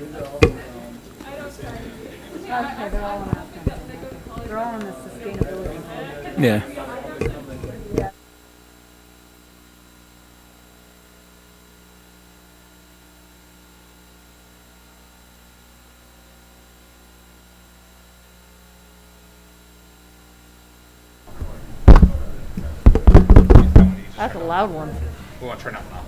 Okay, they're all in that. They're all in the sustainability. Yeah. That's a loud one. We want to turn up now.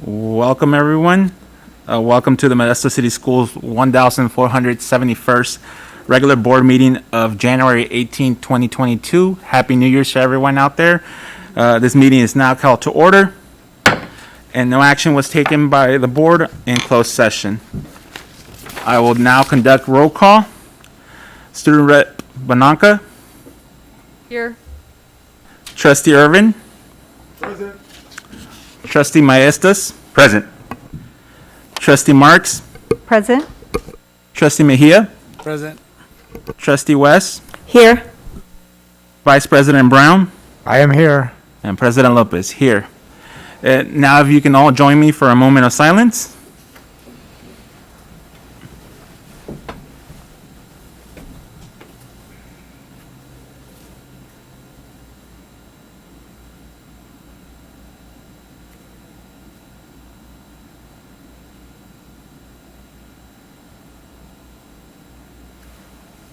Welcome, everyone. Welcome to the Modesto City Schools 1471st regular board meeting of January 18, 2022. Happy New Year's to everyone out there. This meeting is now called to order, and no action was taken by the board in closed session. I will now conduct roll call. Student Rep Bananca. Here. Trustee Irvin. Present. Trustee Maestas. Present. Trustee Marks. Present. Trustee Mejia. Present. Trustee West. Here. Vice President Brown. I am here. And President Lopez here. Now if you can all join me for a moment of silence.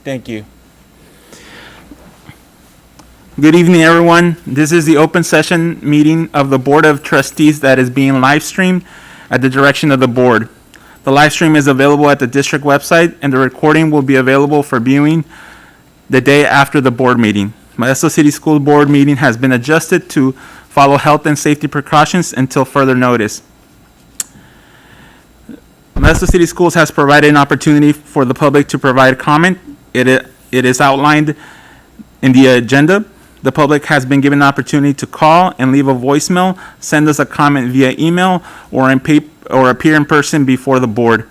Thank you. Good evening, everyone. This is the open session meeting of the Board of Trustees that is being live streamed at the direction of the board. The live stream is available at the district website, and the recording will be available for viewing the day after the board meeting. Modesto City School Board meeting has been adjusted to follow health and safety precautions until further notice. Modesto City Schools has provided an opportunity for the public to provide comment. It is outlined in the agenda. The public has been given an opportunity to call and leave a voicemail, send us a comment via email, or appear in person before the board.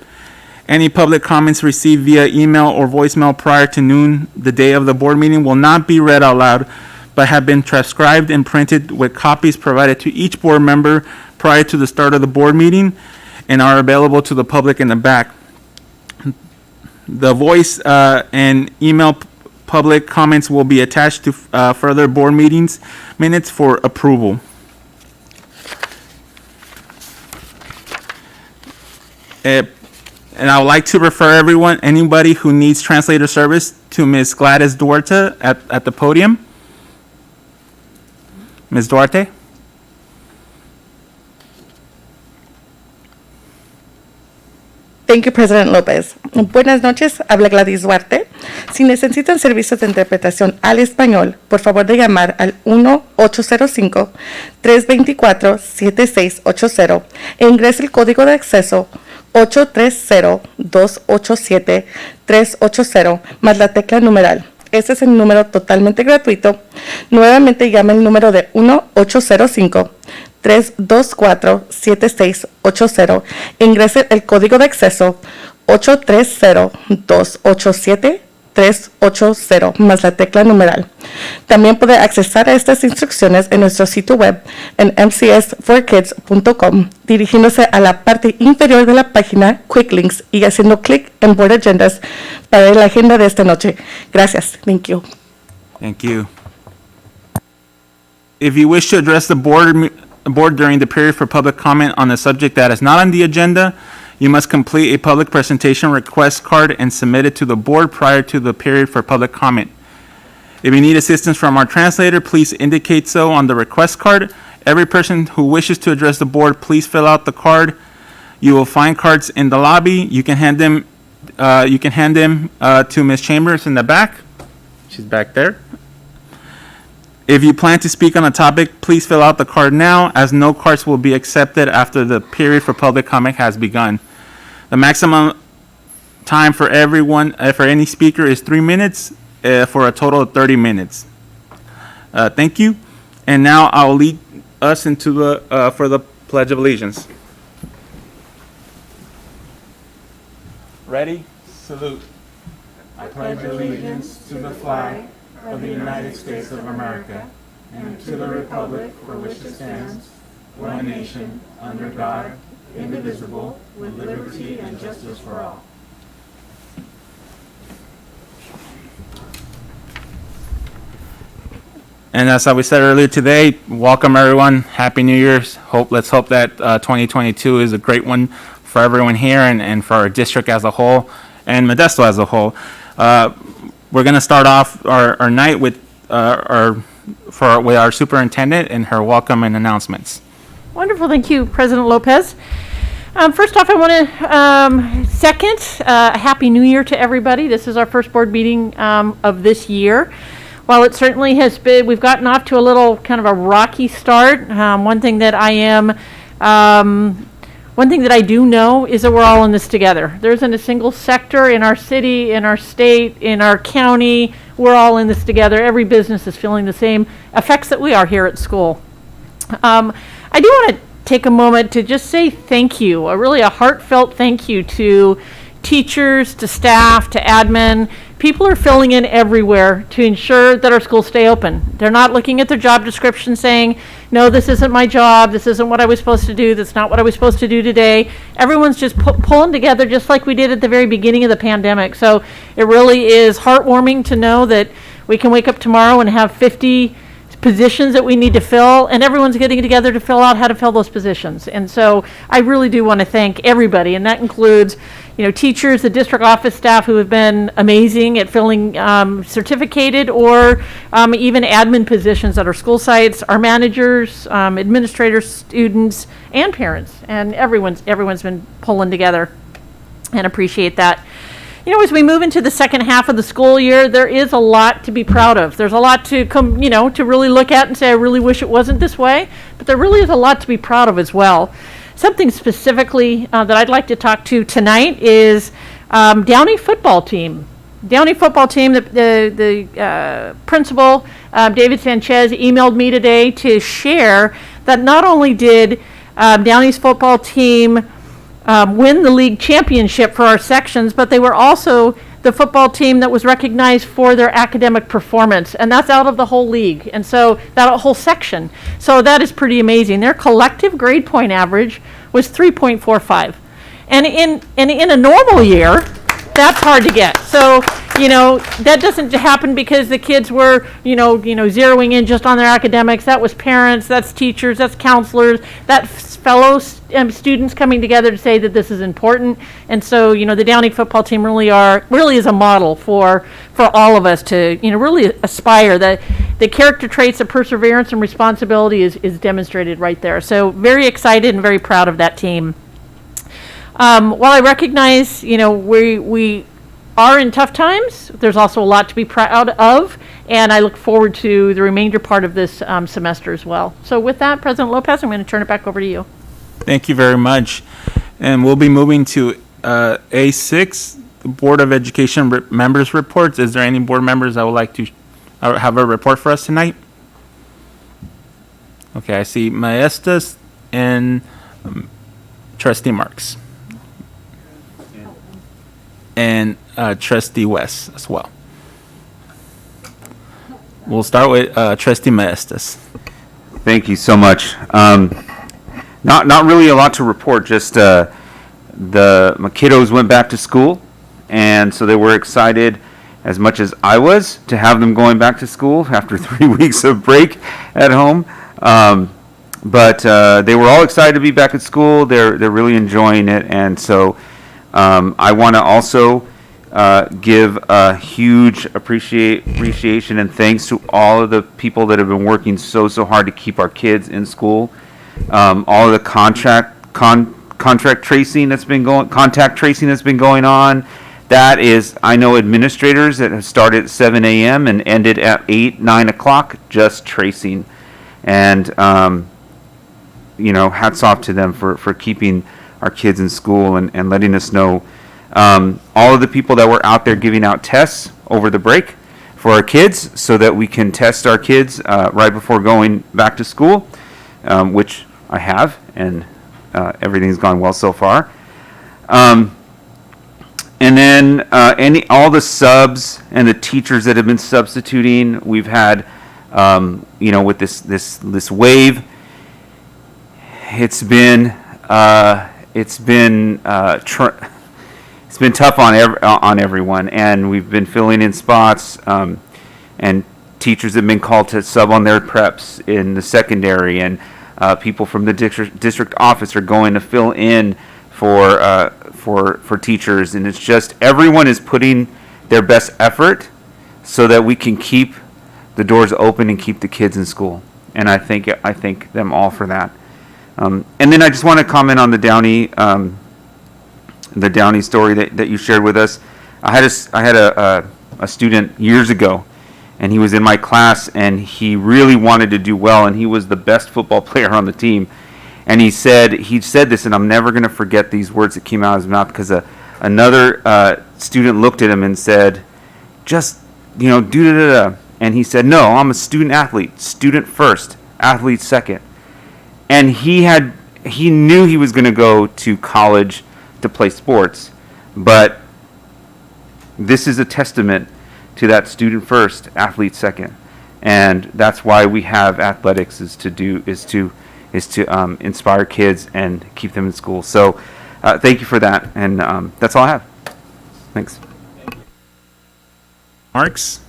Any public comments received via email or voicemail prior to noon the day of the board meeting will not be read out loud, but have been transcribed and printed with copies provided to each board member prior to the start of the board meeting and are available to the public in the back. The voice and email public comments will be attached to further board meetings minutes for approval. And I would like to refer anybody who needs translator service to Ms. Gladys Duarte at the podium. Ms. Duarte? Thank you, President Lopez. Buenas noches, habla Gladys Duarte. Si necesitan servicios de interpretación al español, por favor de llamar al 1-805-324-7680 e ingrese el código de acceso 830-287-380 más la tecla numeral. Este es el número totalmente gratuito. Nuevamente llame el número de 1-805-324-7680. Ingrese el código de acceso 830-287-380 más la tecla numeral. También puede accesar a estas instrucciones en nuestro sitio web en mcsforkids.com, dirigiéndose a la parte inferior de la página Quick Links y haciendo clic en Board Agendas para ver la agenda de esta noche. Gracias. Thank you. Thank you. If you wish to address the board during the period for public comment on a subject that is not on the agenda, you must complete a public presentation request card and submit it to the board prior to the period for public comment. If you need assistance from our translator, please indicate so on the request card. Every person who wishes to address the board, please fill out the card. You will find cards in the lobby. You can hand them to Ms. Chambers in the back. She's back there. If you plan to speak on a topic, please fill out the card now, as no cards will be accepted after the period for public comment has begun. The maximum time for any speaker is 3 minutes, for a total of 30 minutes. Thank you. And now I'll lead us into for the Pledge of Allegiance. Ready? Salute. I pledge allegiance to the flag of the United States of America and to the republic for which it stands, one nation, under God, indivisible, with liberty and justice for all. And as we said earlier today, welcome everyone. Happy New Year's. Let's hope that 2022 is a great one for everyone here and for our district as a whole and Modesto as a whole. We're going to start off our night with our superintendent and her welcome and announcements. Wonderful. Thank you, President Lopez. First off, I want to Happy New Year to everybody. This is our first board meeting of this year. While it certainly has been, we've gotten off to a little kind of a rocky start. One thing that I do know is that we're all in this together. There isn't a single sector in our city, in our state, in our county. We're all in this together. Every business is feeling the same effects that we are here at school. I do want to take a moment to just say thank you, a heartfelt thank you to teachers, to staff, to admin. People are filling in everywhere to ensure that our schools stay open. They're not looking at their job description saying, no, this isn't my job, this isn't what I was supposed to do, that's not what I was supposed to do today. Everyone's just pulling together just like we did at the very beginning of the pandemic. So it really is heartwarming to know that we can wake up tomorrow and have 50 positions that we need to fill, and everyone's getting together to fill out how to fill those positions. And so I really do want to thank everybody, and that includes teachers, the district office staff who have been amazing at filling certificated or even admin positions at our school sites, our managers, administrators, students, and parents, and everyone's been pulling together, and appreciate that. As we move into the second half of the school year, there is a lot to be proud of. There's a lot to to really look at and say, I really wish it wasn't this way, but there really is a lot to be proud of as well. Something specifically that I'd like to talk to tonight is Downey football team. Downey football team, the principal, David Sanchez, emailed me today to share that not only did Downey's football team win the league championship for our sections, but they were also the football team that was recognized for their academic performance, and that's out of the whole league, and so that whole section. So that is pretty amazing. Their collective grade point average was 3.45, and in a normal year, that's hard to get. So that doesn't happen because the kids were zeroing in just on their academics. That was parents, that's teachers, that's counselors, that's fellow students coming together to say that this is important. And so the Downey football team really is a model for all of us to really aspire. That the character traits of perseverance and responsibility is demonstrated right there. So very excited and very proud of that team. While I recognize we are in tough times, there's also a lot to be proud of, and I look forward to the remainder part of this semester as well. So with that, President Lopez, I'm going to turn it back over to you. Thank you very much. And we'll be moving to A6, the Board of Education members reports. Is there any board members that would like to have a report for us tonight? Okay, I see Maestas and Trustee Marks. And Trustee West as well. We'll start with Trustee Maestas. Thank you so much. Not really a lot to report, just my kiddos went back to school, and so they were excited as much as I was to have them going back to school after 3 weeks of break at home. But they were all excited to be back at school. They're really enjoying it, and so I want to also give a huge appreciation and thanks to all of the people that have been working so hard to keep our kids in school. All of the contact tracing that's been going on. That is, I know administrators that have started at 7 a.m. and ended at 9 o'clock just tracing. And, hats off to them for keeping our kids in school and letting us know. All of the people that were out there giving out tests over the break for our kids so that we can test our kids right before going back to school, which I have, and everything's gone well so far. And then all the subs and the teachers that have been substituting, we've had, with this wave, it's been tough on everyone, and we've been filling in spots, and teachers have been called to sub on their preps in the secondary, and people from the district office are going to fill in for teachers, and it's just everyone is putting their best effort so that we can keep the doors open and keep the kids in school, and I thank them all for that. And then I just want to comment on the Downey story that you shared with us. I had a student years ago, and he was in my class, and he really wanted to do well, and he was the best football player on the team. And he said this, and I'm never going to forget these words that came out of his mouth, because another student looked at him and said, just, do da-da-da. And he said, no, I'm a student athlete, student first, athlete second. And he knew he was going to go to college to play sports, but this is a testament to that student first, athlete second. And that's why we have athletics, is to inspire kids and keep them in school. So thank you for that, and that's all I have. Thanks. Marks?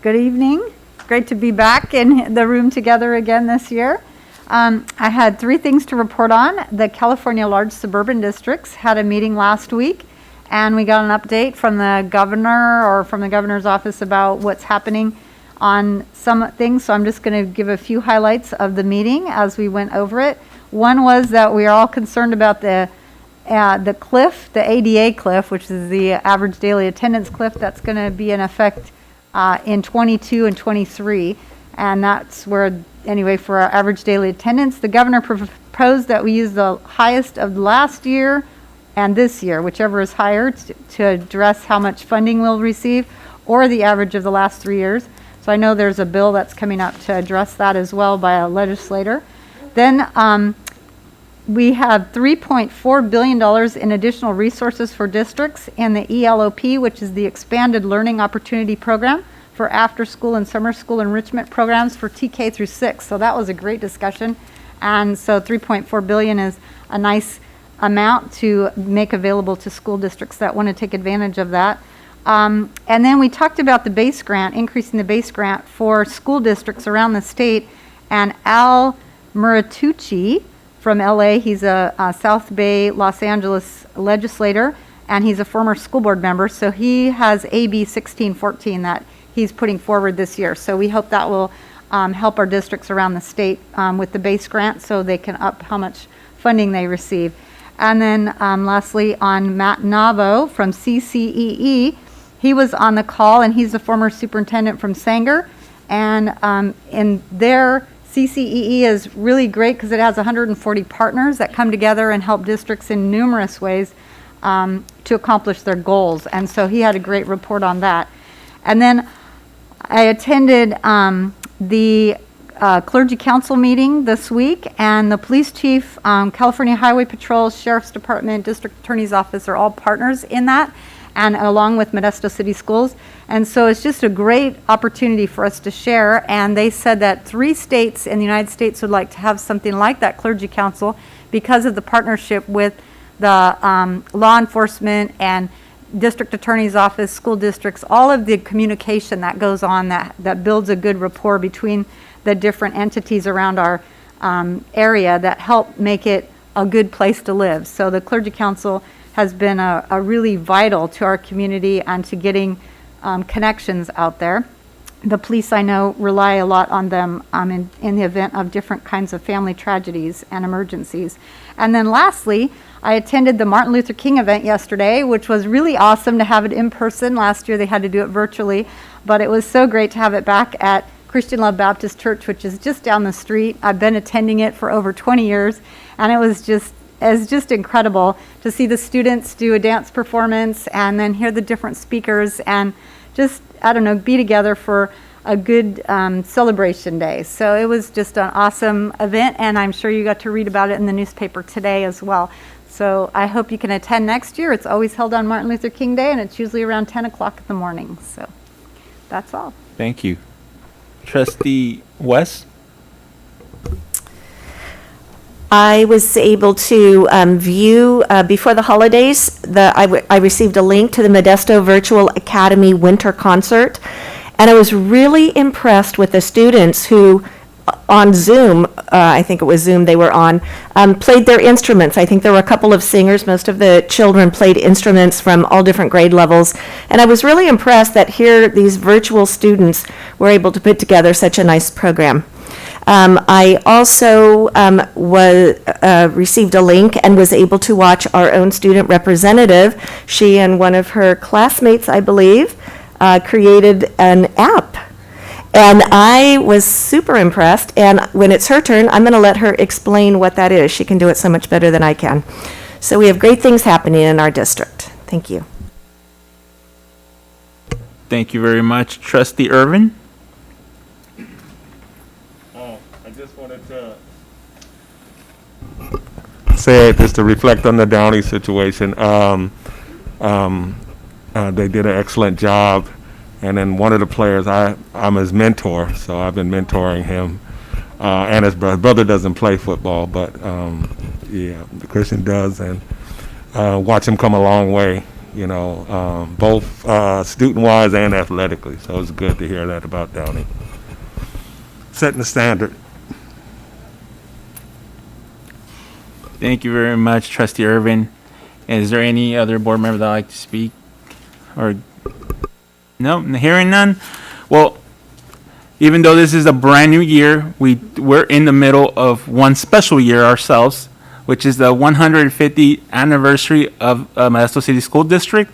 Good evening. Great to be back in the room together again this year. I had 3 things to report on. The California Large Suburban Districts had a meeting last week, and we got an update from the governor, or from the governor's office, about what's happening on some things. So I'm just going to give a few highlights of the meeting as we went over it. One was that we are all concerned about the cliff, the ADA cliff, which is the average daily attendance cliff, that's going to be in effect in 22 and 23. And that's where, anyway, for our average daily attendance, the governor proposed that we use the highest of last year and this year, whichever is higher, to address how much funding we'll receive, or the average of the last 3 years. So I know there's a bill that's coming up to address that as well by a legislator. Then we have $3.4 billion in additional resources for districts in the ELOP, which is the Expanded Learning Opportunity Program, for after school and summer school enrichment programs for TK through 6. So that was a great discussion. And so $3.4 billion is a nice amount to make available to school districts that want to take advantage of that. And then we talked about the base grant, increasing the base grant for school districts around the state. And Al Muratucci from LA, he's a South Bay, Los Angeles legislator, and he's a former school board member. So he has AB 1614 that he's putting forward this year. So we hope that will help our districts around the state with the base grant, so they can up how much funding they receive. And then lastly, on Matt Navo from CCEE, he was on the call, and he's the former superintendent from Sanger. And in their CCEE is really great because it has 140 partners that come together and help districts in numerous ways to accomplish their goals. And so he had a great report on that. And then I attended the clergy council meeting this week, and the police chief, California Highway Patrol, Sheriff's Department, District Attorney's Office are all partners in that, and along with Modesto City Schools. And so it's just a great opportunity for us to share. And they said that 3 states in the United States would like to have something like that clergy council because of the partnership with the law enforcement and district attorney's office, school districts, all of the communication that goes on that builds a good rapport between the different entities around our area that help make it a good place to live. So the clergy council has been a really vital to our community and to getting connections out there. The police, I know, rely a lot on them in the event of different kinds of family tragedies and emergencies. And then lastly, I attended the Martin Luther King event yesterday, which was really awesome to have it in person. Last year they had to do it virtually, but it was so great to have it back at Christian Love Baptist Church, which is just down the street. I've been attending it for over 20 years, and it was just incredible to see the students do a dance performance and then hear the different speakers and just, I don't know, be together for a good celebration day. So it was just an awesome event, and I'm sure you got to read about it in the newspaper today as well. So I hope you can attend next year. It's always held on Martin Luther King Day, and it's usually around 10 o'clock in the morning. So that's all. Thank you. Trustee West? I was able to view before the holidays. I received a link to the Modesto Virtual Academy Winter Concert, and I was really impressed with the students who, on Zoom, I think it was Zoom they were on, played their instruments. I think there were a couple of singers. Most of the children played instruments from all different grade levels, and I was really impressed that here these virtual students were able to put together such a nice program. I also received a link and was able to watch our own student representative. She and one of her classmates, I believe, created an app. And I was super impressed. And when it's her turn, I'm going to let her explain what that is. She can do it so much better than I can. So we have great things happening in our district. Thank you. Thank you very much. Trustee Irvin? I just wanted to say just to reflect on the Downey situation. They did an excellent job, and then one of the players, I'm his mentor, so I've been mentoring him. And his brother doesn't play football, but yeah, Christian does, and watch him come a long way. You know, both student-wise and athletically. So it's good to hear that about Downey. Setting the standard. Thank you very much, Trustee Irvin. Is there any other board member that would like to speak? Or no, hearing none? Well, even though this is a brand new year, we're in the middle of one special year ourselves, which is the 150th anniversary of Modesto City School District.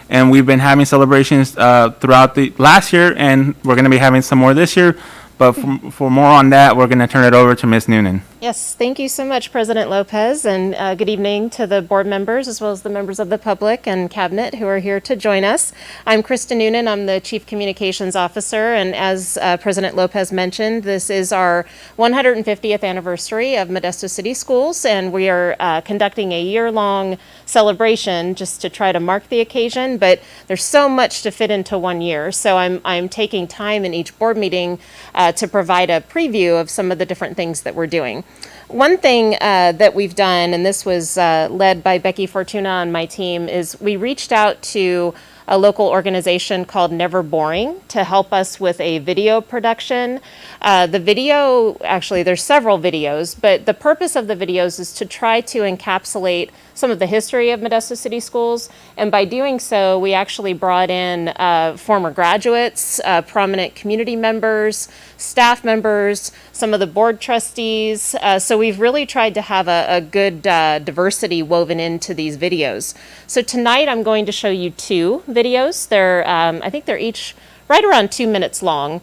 And we've been having celebrations throughout the last year, and we're going to be having some more this year. But for more on that, we're going to turn it over to Ms. Noonan. Yes, thank you so much, President Lopez, and good evening to the board members as well as the members of the public and cabinet who are here to join us. I'm Krista Noonan. I'm the Chief Communications Officer, and as President Lopez mentioned, this is our 150th anniversary of Modesto City Schools, and we are conducting a year-long celebration just to try to mark the occasion, but there's so much to fit into 1 year, so I'm taking time in each board meeting to provide a preview of some of the different things that we're doing. One thing that we've done, and this was led by Becky Fortuna on my team, is we reached out to a local organization called Never Boring to help us with a video production. The video, actually there's several videos, but the purpose of the videos is to try to encapsulate some of the history of Modesto City Schools, and by doing so, we actually brought in former graduates, prominent community members, staff members, some of the board trustees, so we've really tried to have a good diversity woven into these videos. So tonight I'm going to show you 2 videos. They're, I think they're each right around 2 minutes long.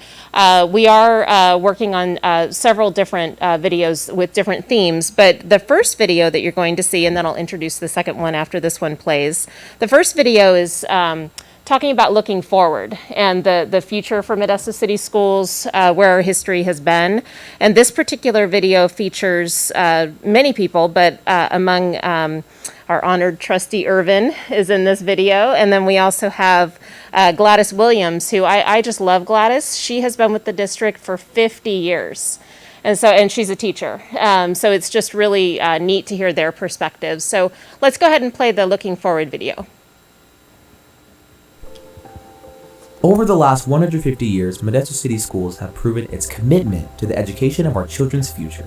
We are working on several different videos with different themes, but the first video that you're going to see, and then I'll introduce the second one after this one plays. The first video is talking about looking forward and the future for Modesto City Schools, where our history has been. And this particular video features many people, but among our honored trustee Irvin is in this video. And then we also have Gladys Williams, who I just love Gladys. She has been with the district for 50 years. And she's a teacher. So it's just really neat to hear their perspectives. So let's go ahead and play the looking forward video. Over the last 150 years, Modesto City Schools have proven its commitment to the education of our children's future.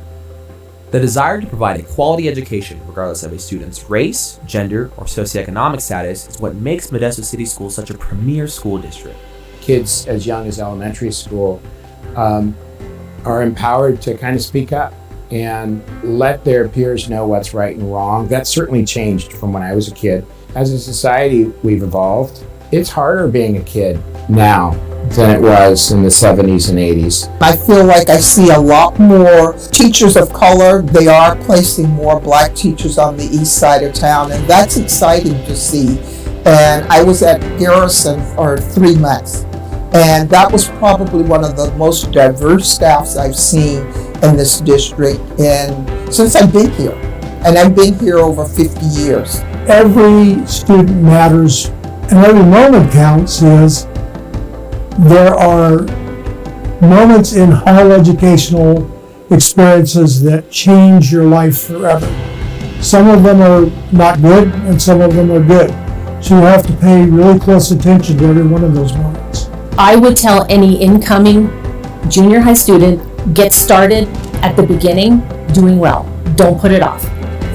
The desire to provide a quality education regardless of a student's race, gender, or socioeconomic status is what makes Modesto City Schools such a premier school district. Kids as young as elementary school are empowered to kind of speak up and let their peers know what's right and wrong. That's certainly changed from when I was a kid. As a society, we've evolved. It's harder being a kid now than it was in the 70s and 80s. I feel like I see a lot more teachers of color. They are placing more black teachers on the east side of town, and that's exciting to see. And I was at Garrison for 3 months. And that was probably one of the most diverse staffs I've seen in this district since I've been here. And I've been here over 50 years. Every student matters and every moment counts. Is there are moments in higher educational experiences that change your life forever. Some of them are not good and some of them are good. So you have to pay really close attention to every one of those moments. I would tell any incoming junior high student, get started at the beginning doing well. Don't put it off.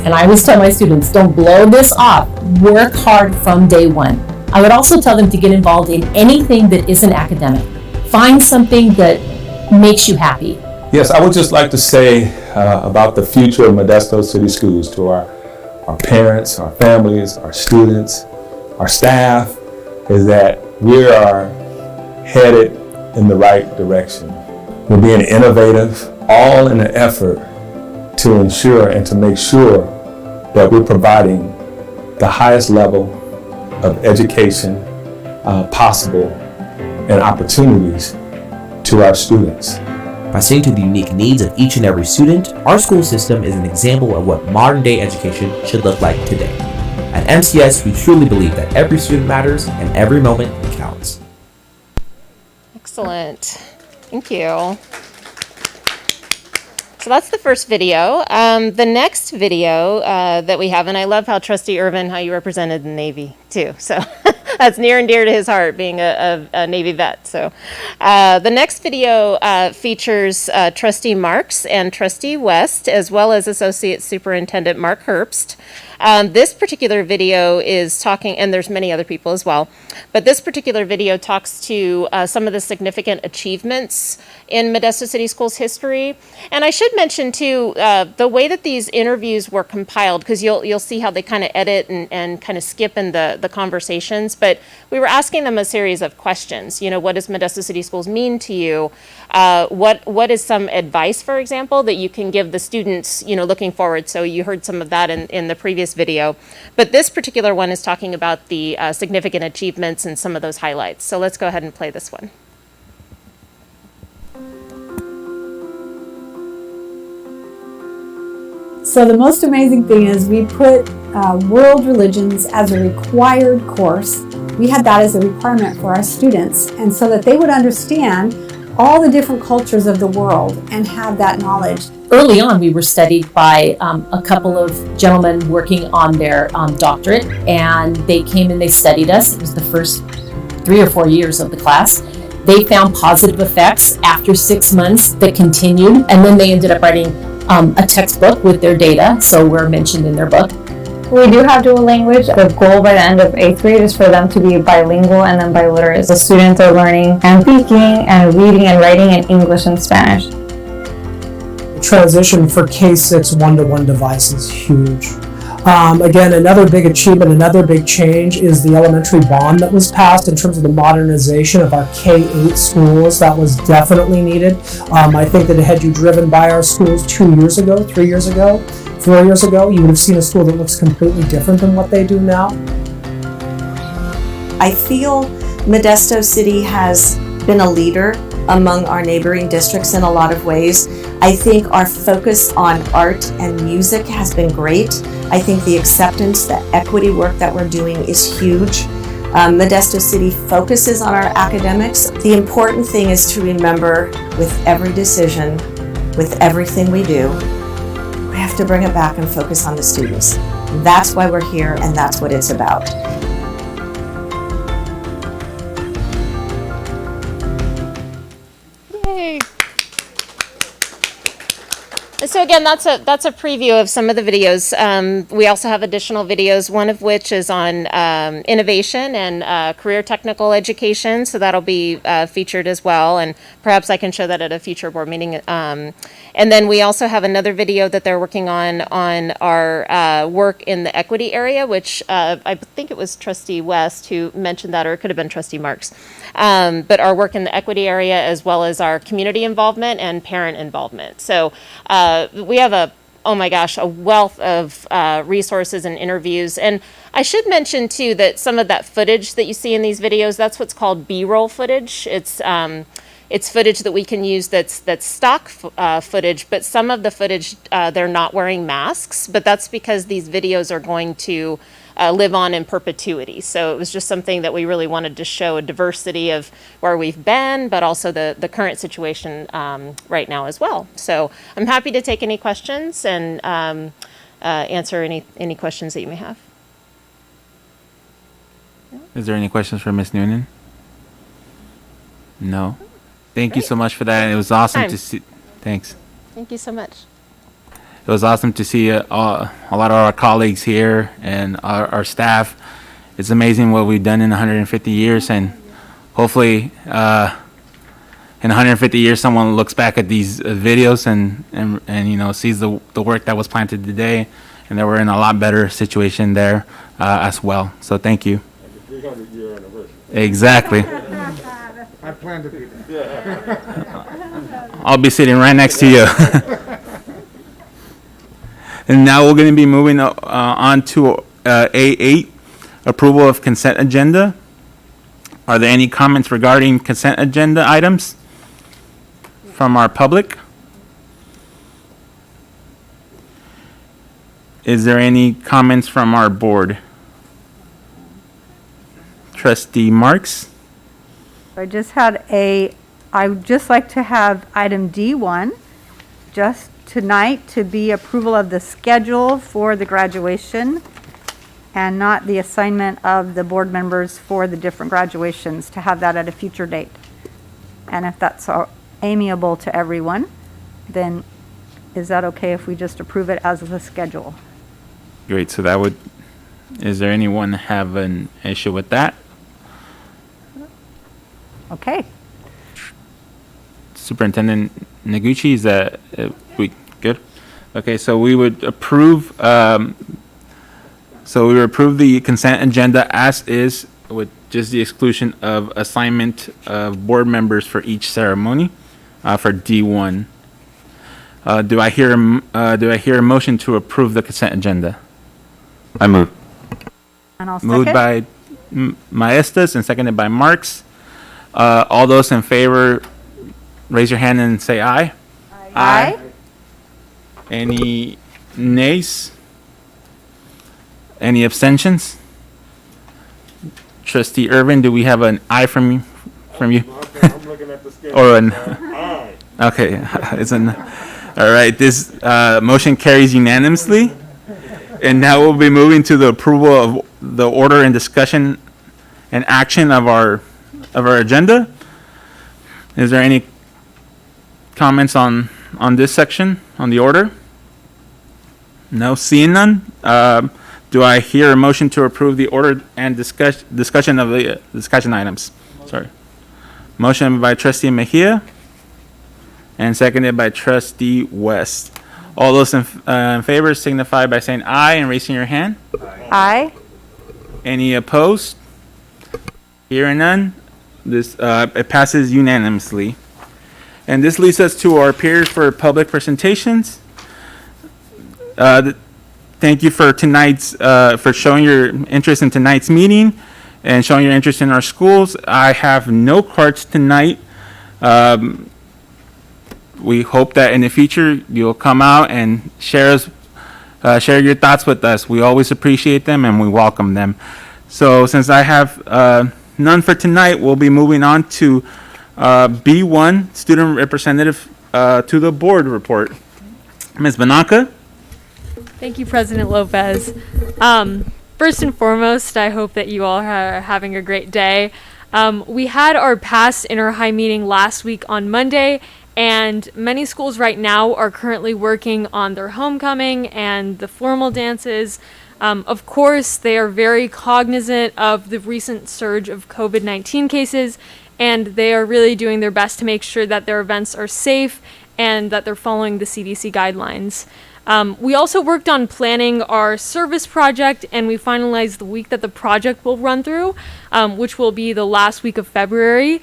And I always tell my students, don't blow this off. Work hard from day one. I would also tell them to get involved in anything that isn't academic. Find something that makes you happy. Yes, I would just like to say about the future of Modesto City Schools to our parents, our families, our students, our staff, is that we are headed in the right direction. We're being innovative, all in an effort to ensure and to make sure that we're providing the highest level of education possible and opportunities to our students. By sitting to the unique needs of each and every student, our school system is an example of what modern-day education should look like today. At MCS, we truly believe that every student matters and every moment counts. Excellent. Thank you. So that's the first video. The next video that we have, and I love how Trustee Irvin, how you represented the Navy too. So that's near and dear to his heart, being a Navy vet. So the next video features Trustee Marks and Trustee West, as well as Associate Superintendent Mark Herbst. This particular video is talking, and there's many other people as well, but this particular video talks to some of the significant achievements in Modesto City Schools history. And I should mention too, the way that these interviews were compiled, because you'll see how they kind of edit and kind of skip in the conversations, but we were asking them a series of questions. You know, what does Modesto City Schools mean to you? What is some advice, for example, that you can give the students, you know, looking forward? So you heard some of that in the previous video, but this particular one is talking about the significant achievements and some of those highlights. So let's go ahead and play this one. So the most amazing thing is we put world religions as a required course. We had that as a requirement for our students, and so that they would understand all the different cultures of the world and have that knowledge. Early on, we were studied by a couple of gentlemen working on their doctorate, and they came and they studied us. It was the first 3 or 4 years of the class. They found positive effects after 6 months that continued, and then they ended up writing a textbook with their data, so we're mentioned in their book. We do have dual language. The goal by the end of 8th grade is for them to be bilingual and then biliterate. The students are learning and speaking and reading and writing in English and Spanish. The transition for K-6 one-to-one device is huge. Again, another big achievement, another big change is the elementary bond that was passed in terms of the modernization of our K-8 schools. That was definitely needed. I think that had you driven by our schools 2 years ago, 3 years ago, 4 years ago, you would have seen a school that looks completely different than what they do now. I feel Modesto City has been a leader among our neighboring districts in a lot of ways. I think our focus on art and music has been great. I think the acceptance, the equity work that we're doing is huge. Modesto City focuses on our academics. The important thing is to remember with every decision, with everything we do, we have to bring it back and focus on the students. That's why we're here, and that's what it's about. Yay. So again, that's a preview of some of the videos. We also have additional videos, one of which is on innovation and career technical education, so that'll be featured as well, and perhaps I can show that at a future board meeting. And then we also have another video that they're working on our work in the equity area, which I think it was Trustee West who mentioned that, or it could have been Trustee Marks. But our work in the equity area, as well as our community involvement and parent involvement. So we have a oh my gosh, a wealth of resources and interviews. And I should mention too that some of that footage that you see in these videos, that's what's called B-roll footage. It's footage that we can use that's stock footage, but some of the footage, they're not wearing masks, but that's because these videos are going to live on in perpetuity. So it was just something that we really wanted to show, a diversity of where we've been, but also the current situation right now as well. So I'm happy to take any questions and answer any questions that you may have. Is there any questions for Ms. Noonan? No. Thank you so much for that. It was awesome to see. Thanks. Thank you so much. It was awesome to see a lot of our colleagues here and our staff. It's amazing what we've done in 150 years, and hopefully in 150 years someone looks back at these videos and you know, sees the work that was planted today, and that we're in a lot better situation there as well. So thank you. 300-year anniversary. Exactly. I plan to be there. I'll be sitting right next to you. And now we're going to be moving on to A8, approval of consent agenda. Are there any comments regarding consent agenda items from our public? Is there any comments from our board? Trustee Marks? I would just like to have item D1, just tonight, to be approval of the schedule for the graduation and not the assignment of the board members for the different graduations, to have that at a future date. And if that's amiable to everyone, then is that okay if we just approve it as the schedule? Great, so that would, is there anyone have an issue with that? Okay. Superintendent Noguchi, is that we good? Okay, so we would approve. So we would approve the consent agenda as is, with just the exclusion of assignment of board members for each ceremony for D1. Do I hear a motion to approve the consent agenda? I move. And I'll Moved by Maestas and seconded by Marks. All those in favor, raise your hand and say aye. Aye. Any nays? Any abstentions? Trustee Irvin, do we have an aye from you? I'm looking at the schedule. Or an Aye. okay, it's an all right. This motion carries unanimously, and now we'll be moving to the approval of the order and discussion and action of our agenda. Is there any comments on this section, on the order? No, seeing none. Do I hear a motion to approve the order and discussion of the discussion items? Sorry. Motion by Trustee Mejia and seconded by Trustee West. All those in favor signify by saying aye and raising your hand. Aye. Any opposed? Hearing none. This it passes unanimously. And this leads us to our peers for public presentations. Thank you for tonight's for showing your interest in tonight's meeting and showing your interest in our schools. I have no cards tonight. We hope that in the future you'll come out and share your thoughts with us. We always appreciate them and we welcome them. So since I have none for tonight, we'll be moving on to B1, student representative to the board report. Ms. Banaka? Thank you, President Lopez. First and foremost, I hope that you all are having a great day. We had our past inter-high meeting last week on Monday, and many schools right now are currently working on their homecoming and the formal dances. Of course, they are very cognizant of the recent surge of COVID-19 cases, and they are really doing their best to make sure that their events are safe and that they're following the CDC guidelines. We also worked on planning our service project, and we finalized the week that the project will run through, which will be the last week of February.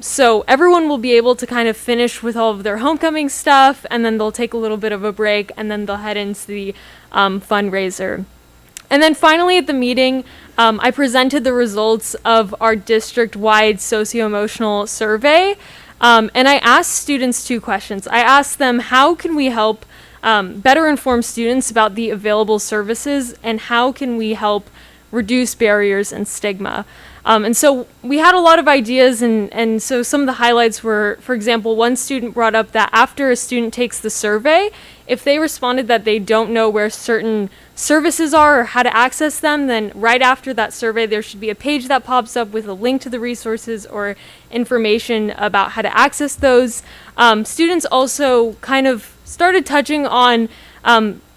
So everyone will be able to kind of finish with all of their homecoming stuff, and then they'll take a little bit of a break, and then they'll head into the fundraiser. And then finally at the meeting, I presented the results of our district-wide socio-emotional survey, and I asked students 2 questions. I asked them, how can we help better inform students about the available services, and how can we help reduce barriers and stigma? And so we had a lot of ideas, and so some of the highlights were, for example, one student brought up that after a student takes the survey, if they responded that they don't know where certain services are or how to access them, then right after that survey there should be a page that pops up with a link to the resources or information about how to access those. Students also kind of started touching on,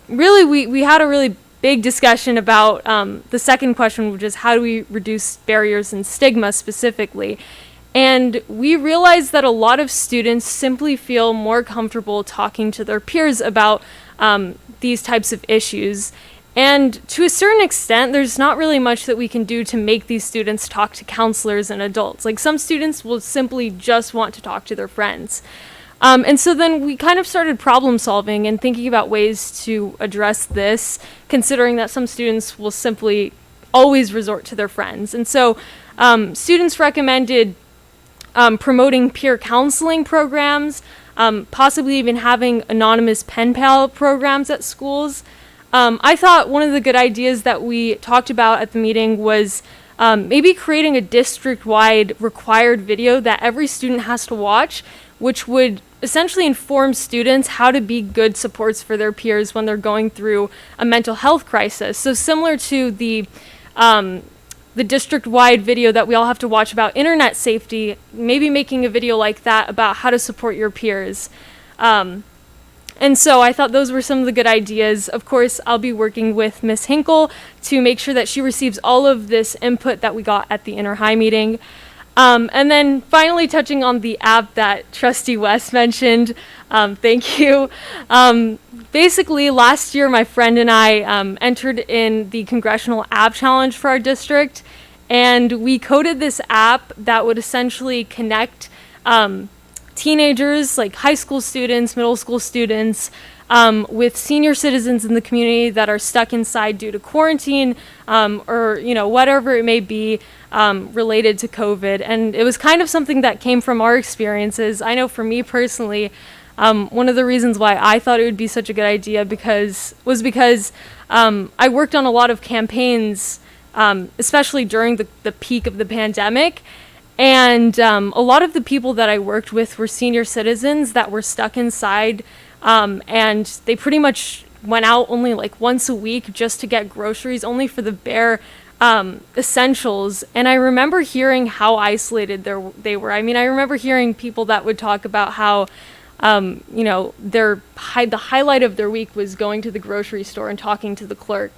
really we had a really big discussion about the second question, which is how do we reduce barriers and stigma specifically. And we realized that a lot of students simply feel more comfortable talking to their peers about these types of issues. And to a certain extent, there's not really much that we can do to make these students talk to counselors and adults. Like, some students will simply just want to talk to their friends. And so then we kind of started problem solving and thinking about ways to address this, considering that some students will simply always resort to their friends. And so students recommended promoting peer counseling programs, possibly even having anonymous pen pal programs at schools. I thought one of the good ideas that we talked about at the meeting was maybe creating a district-wide required video that every student has to watch, which would essentially inform students how to be good supports for their peers when they're going through a mental health crisis. So similar to the district-wide video that we all have to watch about internet safety, maybe making a video like that about how to support your peers. And so I thought those were some of the good ideas. Of course, I'll be working with Ms. Hinkle to make sure that she receives all of this input that we got at the inter-high meeting. And then finally touching on the app that Trustee West mentioned, thank you. Basically, last year my friend and I entered in the Congressional App Challenge for our district, and we coded this app that would essentially connect teenagers, like high school students, middle school students, with senior citizens in the community that are stuck inside due to quarantine, or whatever it may be related to COVID. And it was kind of something that came from our experiences. I know for me personally, one of the reasons why I thought it would be such a good idea was because I worked on a lot of campaigns, especially during the peak of the pandemic. And a lot of the people that I worked with were senior citizens that were stuck inside, and they pretty much went out only like once a week just to get groceries, only for the bare essentials. And I remember hearing how isolated they were. I mean, I remember hearing people that would talk about how, the highlight of their week was going to the grocery store and talking to the clerk.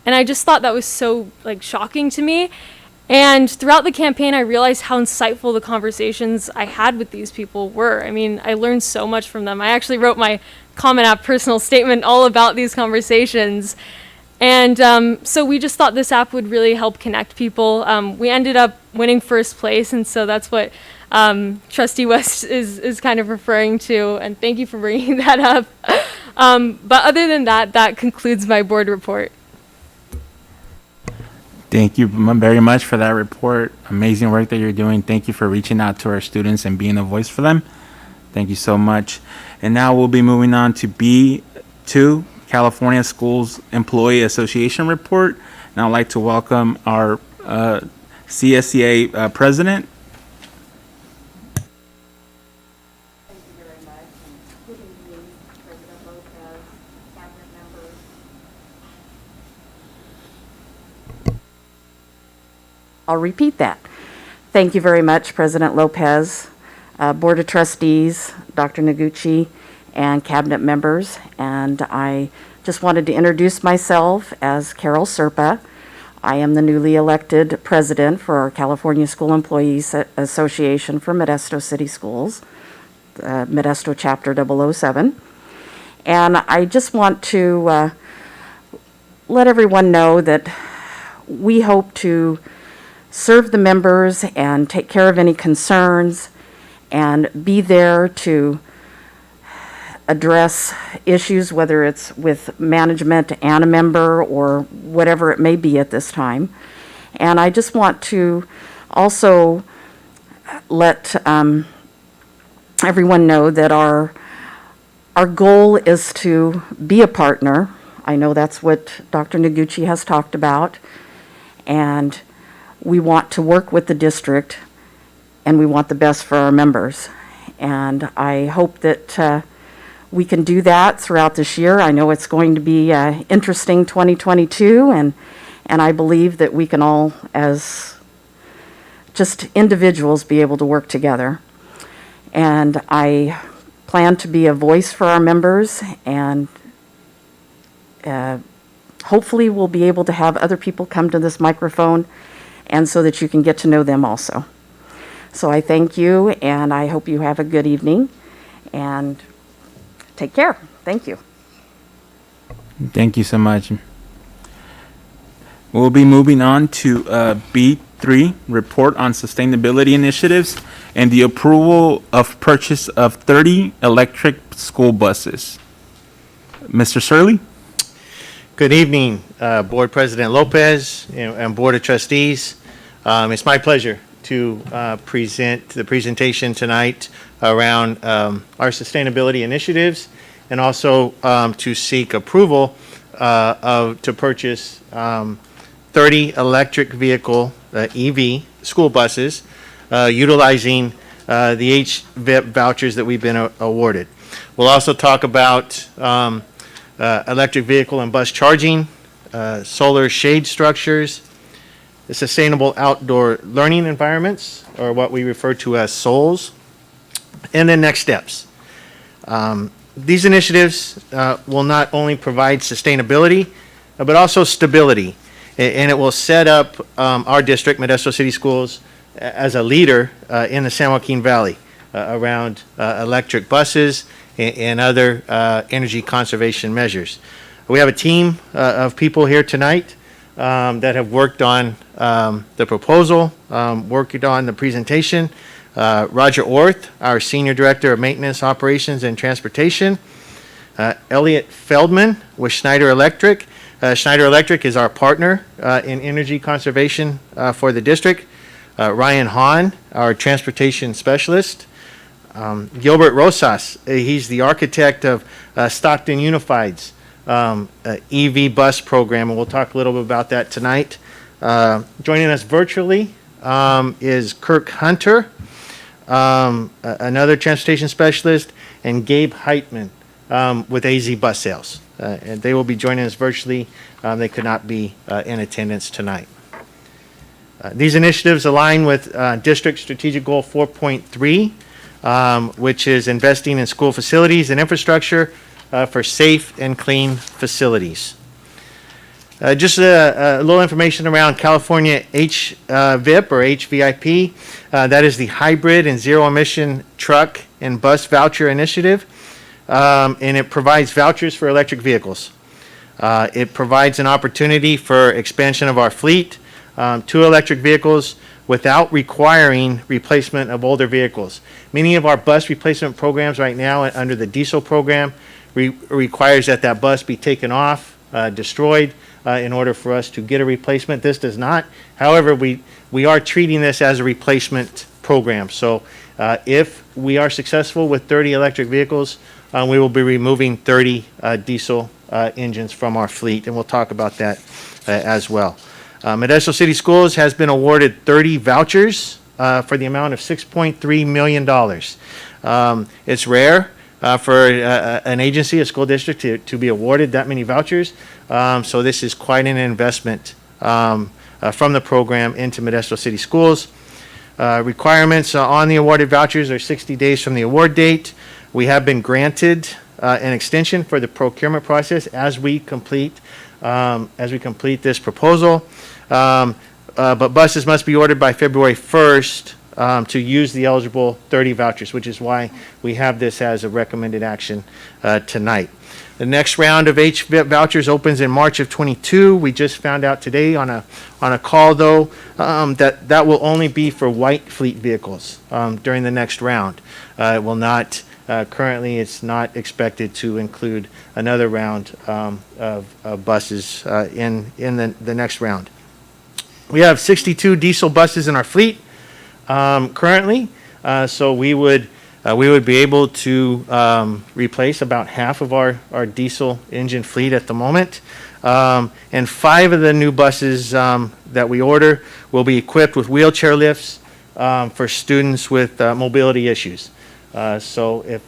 And I just thought that was so shocking to me. And throughout the campaign, I realized how insightful the conversations I had with these people were. I mean, I learned so much from them. I actually wrote my Common App personal statement all about these conversations. And so we just thought this app would really help connect people. We ended up winning first place, and so that's what Trustee West is kind of referring to. And thank you for bringing that up. But other than that, that concludes my board report. Thank you very much for that report. Amazing work that you're doing. Thank you for reaching out to our students and being a voice for them. Thank you so much. And now we'll be moving on to B2, California Schools Employee Association report. And I'd like to welcome our CSEA president. I'll repeat that. Thank you very much, President Lopez, Board of Trustees, Dr. Noguchi, and cabinet members. And I just wanted to introduce myself as Carol Serpa. I am the newly elected president for our California School Employees Association for Modesto City Schools, Modesto Chapter 007. And I just want to let everyone know that we hope to serve the members and take care of any concerns and be there to address issues, whether it's with management and a member or whatever it may be at this time. And I just want to also let everyone know that our goal is to be a partner. I know that's what Dr. Noguchi has talked about. And we want to work with the district, and we want the best for our members. And I hope that we can do that throughout this year. I know it's going to be interesting 2022, and I believe that we can all, as just individuals, be able to work together. And I plan to be a voice for our members, and hopefully we'll be able to have other people come to this microphone, and so that you can get to know them also. So I thank you, and I hope you have a good evening, and take care. Thank you. Thank you so much. We'll be moving on to B3, Report on Sustainability Initiatives and the approval of purchase of 30 electric school buses. Mr. Surley? Good evening, Board President Lopez and Board of Trustees. It's my pleasure to present the presentation tonight around our sustainability initiatives, and also to seek approval to purchase 30 electric vehicle EV school buses utilizing the HVIP vouchers that we've been awarded. We'll also talk about electric vehicle and bus charging, solar shade structures, the sustainable outdoor learning environments, or what we refer to as SOLs, and then next steps. These initiatives will not only provide sustainability, but also stability, and it will set up our district, Modesto City Schools, as a leader in the San Joaquin Valley around electric buses and other energy conservation measures. We have a team of people here tonight that have worked on the proposal, worked on the presentation. Roger Orth, our Senior Director of Maintenance, Operations, and Transportation. Elliot Feldman with Schneider Electric. Schneider Electric is our partner in energy conservation for the district. Ryan Hahn, our Transportation Specialist. Gilbert Rosas, he's the architect of Stockton Unified's EV bus program, and we'll talk a little bit about that tonight. Joining us virtually is Kirk Hunter, another transportation specialist, and Gabe Heitman with AZ Bus Sales. And they will be joining us virtually. They could not be in attendance tonight. These initiatives align with District Strategic Goal 4.3, which is investing in school facilities and infrastructure for safe and clean facilities. Just a little information around California HVIP or HVIP. That is the Hybrid and Zero Emission Truck and Bus Voucher Initiative, and it provides vouchers for electric vehicles. It provides an opportunity for expansion of our fleet to electric vehicles without requiring replacement of older vehicles. Many of our bus replacement programs right now under the diesel program requires that bus be taken off, destroyed, in order for us to get a replacement. This does not. However, we are treating this as a replacement program. So if we are successful with 30 electric vehicles, we will be removing 30 diesel engines from our fleet, and we'll talk about that as well. Modesto City Schools has been awarded 30 vouchers for the amount of $6.3 million. It's rare for an agency, a school district, to be awarded that many vouchers. So this is quite an investment from the program into Modesto City Schools. Requirements on the awarded vouchers are 60 days from the award date. We have been granted an extension for the procurement process as we complete this proposal. But buses must be ordered by February 1st to use the eligible 30 vouchers, which is why we have this as a recommended action tonight. The next round of HVIP vouchers opens in March of 22. We just found out today on a call, though, that will only be for white fleet vehicles during the next round. It will not, currently, it's not expected to include another round of buses in the next round. We have 62 diesel buses in our fleet currently, so we would be able to replace about half of our diesel engine fleet at the moment. And 5 of the new buses that we order will be equipped with wheelchair lifts for students with mobility issues. So if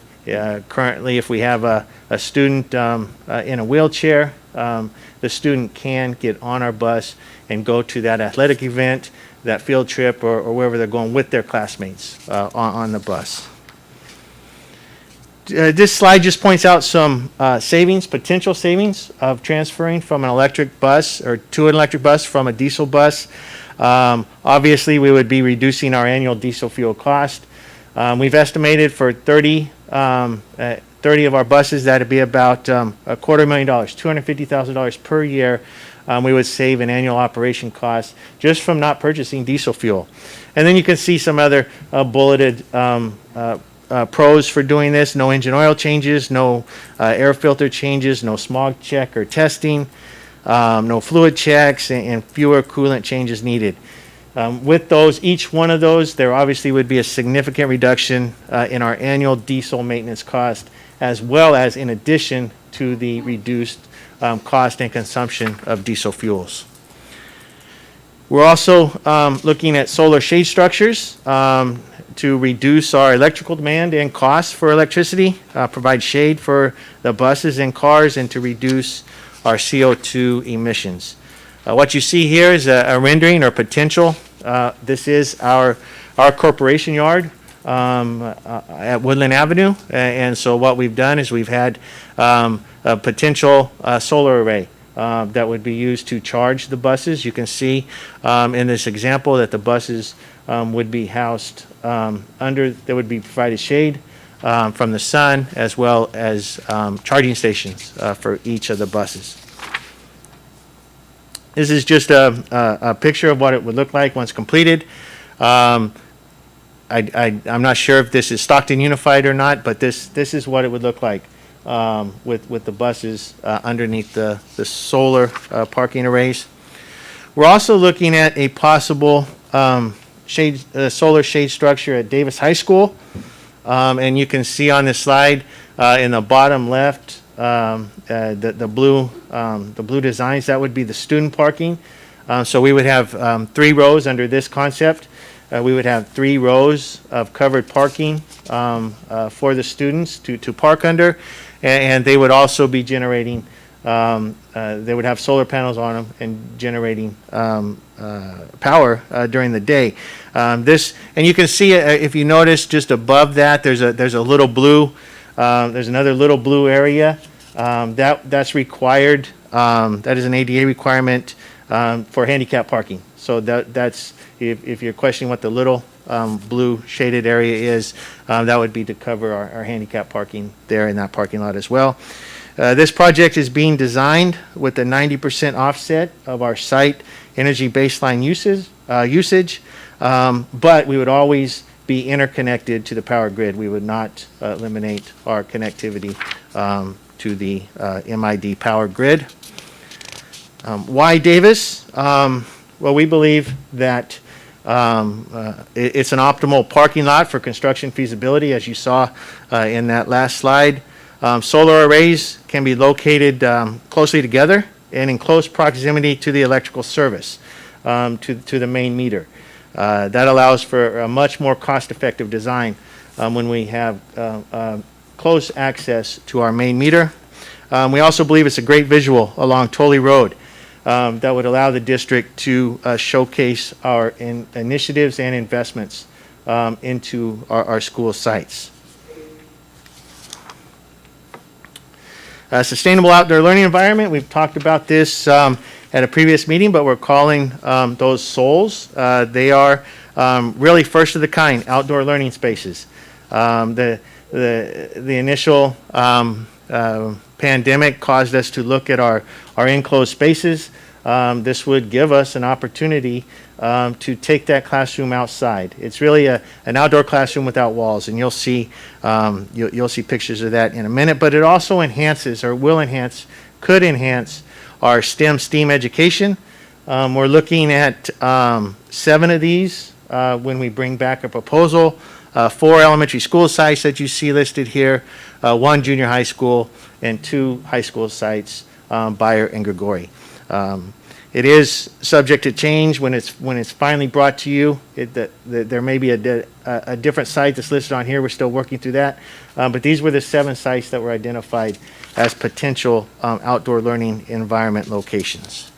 currently if we have a student in a wheelchair, the student can get on our bus and go to that athletic event, that field trip, or wherever they're going with their classmates on the bus. This slide just points out some potential savings of transferring from an electric bus or to an electric bus from a diesel bus. Obviously, we would be reducing our annual diesel fuel cost. We've estimated for 30 of our buses that would be about $250,000, $250,000 per year. We would save an annual operation cost just from not purchasing diesel fuel. And then you can see some other bulleted pros for doing this: no engine oil changes, no air filter changes, no smog check or testing, no fluid checks, and fewer coolant changes needed. With those, each one of those, there obviously would be a significant reduction in our annual diesel maintenance cost, as well as in addition to the reduced cost and consumption of diesel fuels. We're also looking at solar shade structures to reduce our electrical demand and costs for electricity, provide shade for the buses and cars, and to reduce our CO2 emissions. What you see here is a rendering or potential. This is our corporation yard at Woodland Avenue, and so what we've done is we've had a potential solar array that would be used to charge the buses. You can see in this example that the buses would be housed there would be provided shade from the sun, as well as charging stations for each of the buses. This is just a picture of what it would look like once completed. I'm not sure if this is Stockton Unified or not, but this is what it would look like with the buses underneath the solar parking arrays. We're also looking at a possible solar shade structure at Davis High School, and you can see on this slide in the bottom left the blue designs. That would be the student parking. So we would have 3 rows under this concept. We would have 3 rows of covered parking for the students to park under, and they would also be generating. They would have solar panels on them and generating power during the day. And you can see if you notice just above that, there's a little blue. There's another little blue area that's required. That is an ADA requirement for handicap parking. So that's if you're questioning what the little blue shaded area is, that would be to cover our handicap parking there in that parking lot as well. This project is being designed with a 90% offset of our site energy baseline usage, but we would always be interconnected to the power grid. We would not eliminate our connectivity to the MID power grid. Why Davis? Well, we believe that it's an optimal parking lot for construction feasibility, as you saw in that last slide. Solar arrays can be located closely together and in close proximity to the electrical service, to the main meter. That allows for a much more cost-effective design when we have close access to our main meter. We also believe it's a great visual along Tolley Road that would allow the district to showcase our initiatives and investments into our school sites. Sustainable outdoor learning environment. We've talked about this at a previous meeting, but we're calling those SOLs. They are really first of the kind outdoor learning spaces. The initial pandemic caused us to look at our enclosed spaces. This would give us an opportunity to take that classroom outside. It's really an outdoor classroom without walls, and you'll see pictures of that in a minute. But it also enhances, or could enhance our STEM education. We're looking at 7 of these when we bring back a proposal. 4 elementary school sites that you see listed here, 1 junior high school, and 2 high school sites, Bayer and Grigori. It is subject to change when it's finally brought to you. There may be a different site that's listed on here. We're still working through that. But these were the 7 sites that were identified as potential outdoor learning environment locations.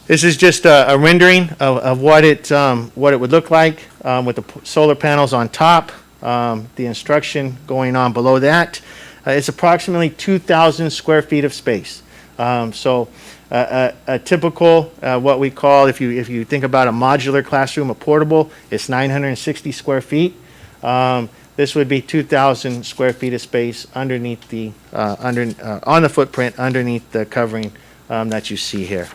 This is just a rendering of what it would look like with the solar panels on top, the instruction going on below that. It's approximately 2,000 square feet of space. So a typical, what we call, if you think about a modular classroom, a portable, it's 960 square feet. This would be 2,000 square feet of space underneath the on the footprint underneath the covering that you see here.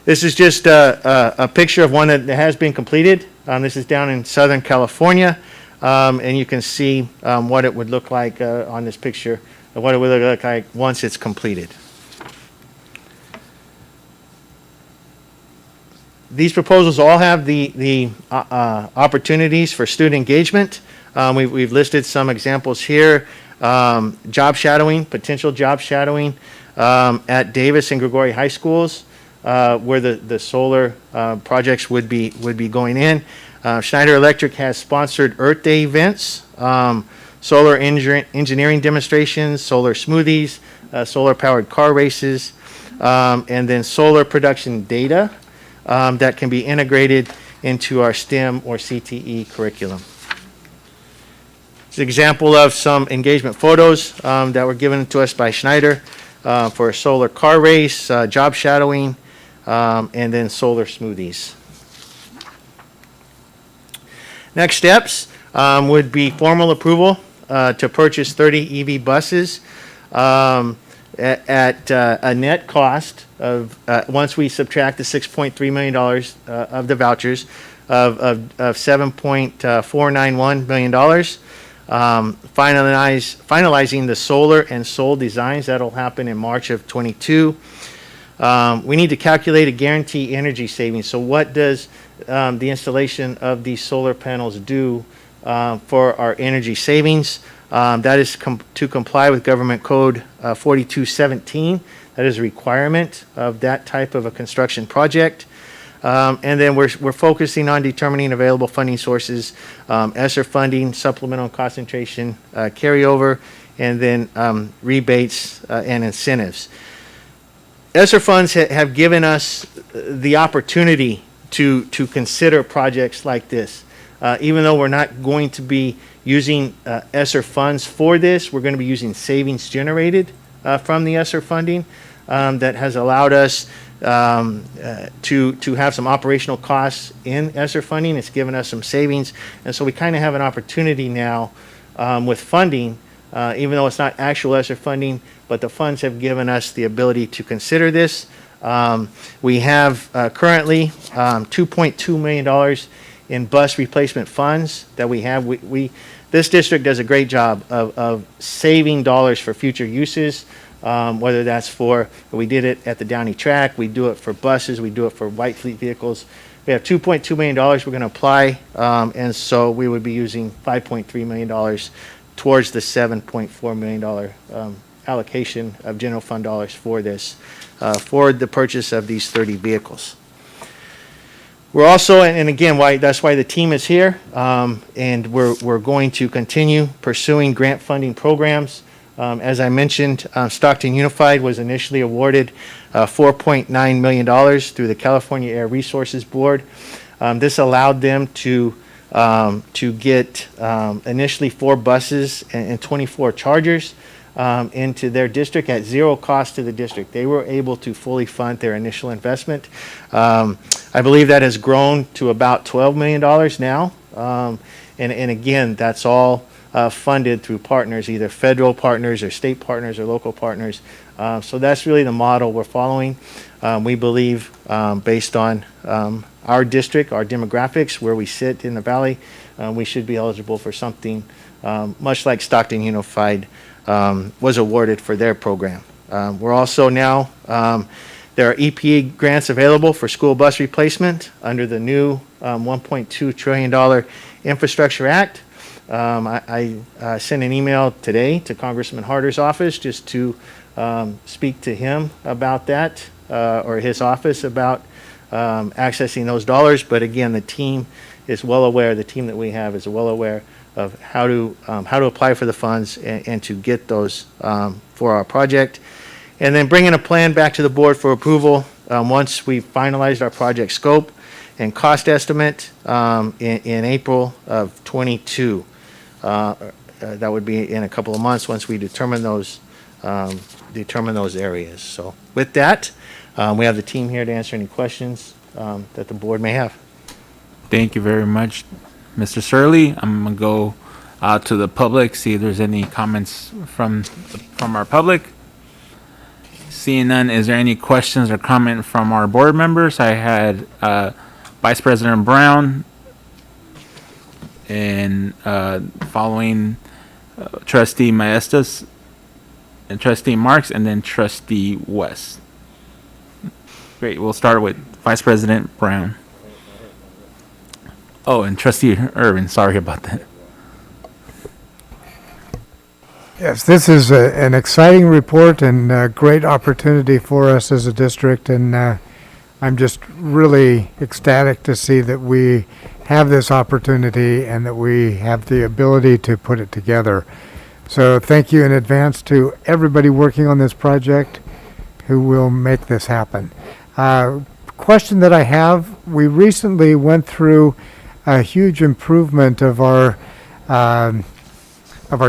This is just a picture of one that has been completed. This is down in Southern California, and you can see what it would look like on this picture, what it would look like once it's completed. These proposals all have the opportunities for student engagement. We've listed some examples here. Job shadowing, potential job shadowing at Davis and Grigori High Schools, where the solar projects would be going in. Schneider Electric has sponsored Earth Day events, solar engineering demonstrations, solar smoothies, solar-powered car races, and then solar production data that can be integrated into our STEM or CTE curriculum. It's an example of some engagement photos that were given to us by Schneider for a solar car race, job shadowing, and then solar smoothies. Next steps would be formal approval to purchase 30 EV buses at a net cost of, once we subtract the $6.3 million of the vouchers, of $7.491 million. Finalizing the solar and sold designs. That'll happen in March of 22. We need to calculate a guaranteed energy savings. So what does the installation of these solar panels do for our energy savings? That is to comply with Government Code 4217. That is a requirement of that type of a construction project. And then we're focusing on determining available funding sources, ESSER funding, supplemental concentration, carryover, and then rebates and incentives. ESSER funds have given us the opportunity to consider projects like this. Even though we're not going to be using ESSER funds for this, we're going to be using savings generated from the ESSER funding that has allowed us to have some operational costs in ESSER funding. It's given us some savings, and so we kind of have an opportunity now with funding, even though it's not actual ESSER funding, but the funds have given us the ability to consider this. We have currently $2.2 million in bus replacement funds that we have. This district does a great job of saving dollars for future uses, whether that's for, we did it at the Downey track, we do it for buses, we do it for white fleet vehicles. We have $2.2 million we're going to apply, and so we would be using $5.3 million towards the $7.4 million allocation of general fund dollars for this, for the purchase of these 30 vehicles. We're also, and again, that's why the team is here, and we're going to continue pursuing grant funding programs. As I mentioned, Stockton Unified was initially awarded $4.9 million through the California Air Resources Board. This allowed them to get initially 4 buses and 24 chargers into their district at zero cost to the district. They were able to fully fund their initial investment. I believe that has grown to about $12 million now. And again, that's all funded through partners, either federal partners or state partners or local partners. So that's really the model we're following. We believe, based on our district, our demographics, where we sit in the valley, we should be eligible for something much like Stockton Unified was awarded for their program. We're also now, there are EPA grants available for school bus replacement under the new $1.2 trillion Infrastructure Act. I sent an email today to Congressman Harder's office just to speak to him about that, or his office about accessing those dollars. But again, the team is well aware, the team that we have is well aware of how to apply for the funds and to get those for our project. And then bringing a plan back to the board for approval once we've finalized our project scope and cost estimate in April of 22. That would be in a couple of months once we determine those areas. So with that, we have the team here to answer any questions that the board may have. Thank you very much, Mr. Surley. I'm gonna go out to the public, see if there's any comments from our public. Seeing none, is there any questions or comment from our board members? I had Vice President Brown and following Trustee Maestas and Trustee Marks, and then Trustee West. Great, we'll start with Vice President Brown. Oh, and Trustee Irvin, sorry about that. Yes, this is an exciting report and a great opportunity for us as a district, and I'm just really ecstatic to see that we have this opportunity and that we have the ability to put it together. So thank you in advance to everybody working on this project who will make this happen. Question that I have, we recently went through a huge improvement of our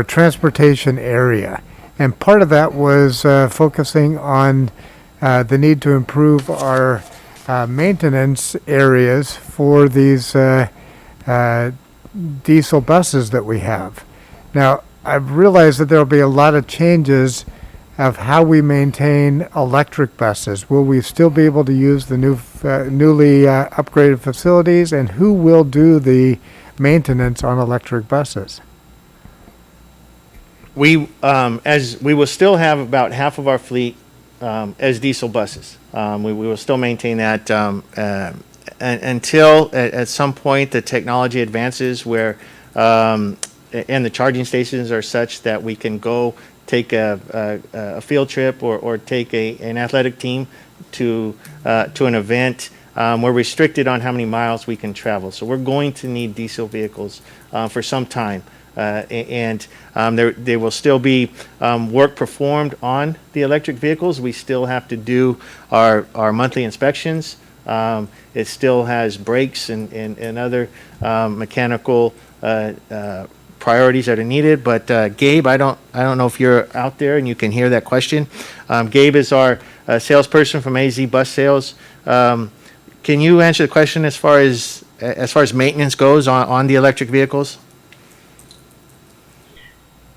transportation area. And part of that was focusing on the need to improve our maintenance areas for these diesel buses that we have. Now, I've realized that there will be a lot of changes of how we maintain electric buses. Will we still be able to use the newly upgraded facilities, and who will do the maintenance on electric buses? We will still have about half of our fleet as diesel buses. We will still maintain that until at some point the technology advances where and the charging stations are such that we can go take a field trip or take an athletic team to an event. We're restricted on how many miles we can travel, so we're going to need diesel vehicles for some time. There will still be work performed on the electric vehicles. We still have to do our monthly inspections. It still has brakes and other mechanical priorities that are needed. But Gabe, I don't know if you're out there and you can hear that question. Gabe is our salesperson from AZ Bus Sales. Can you answer the question as far as maintenance goes on the electric vehicles?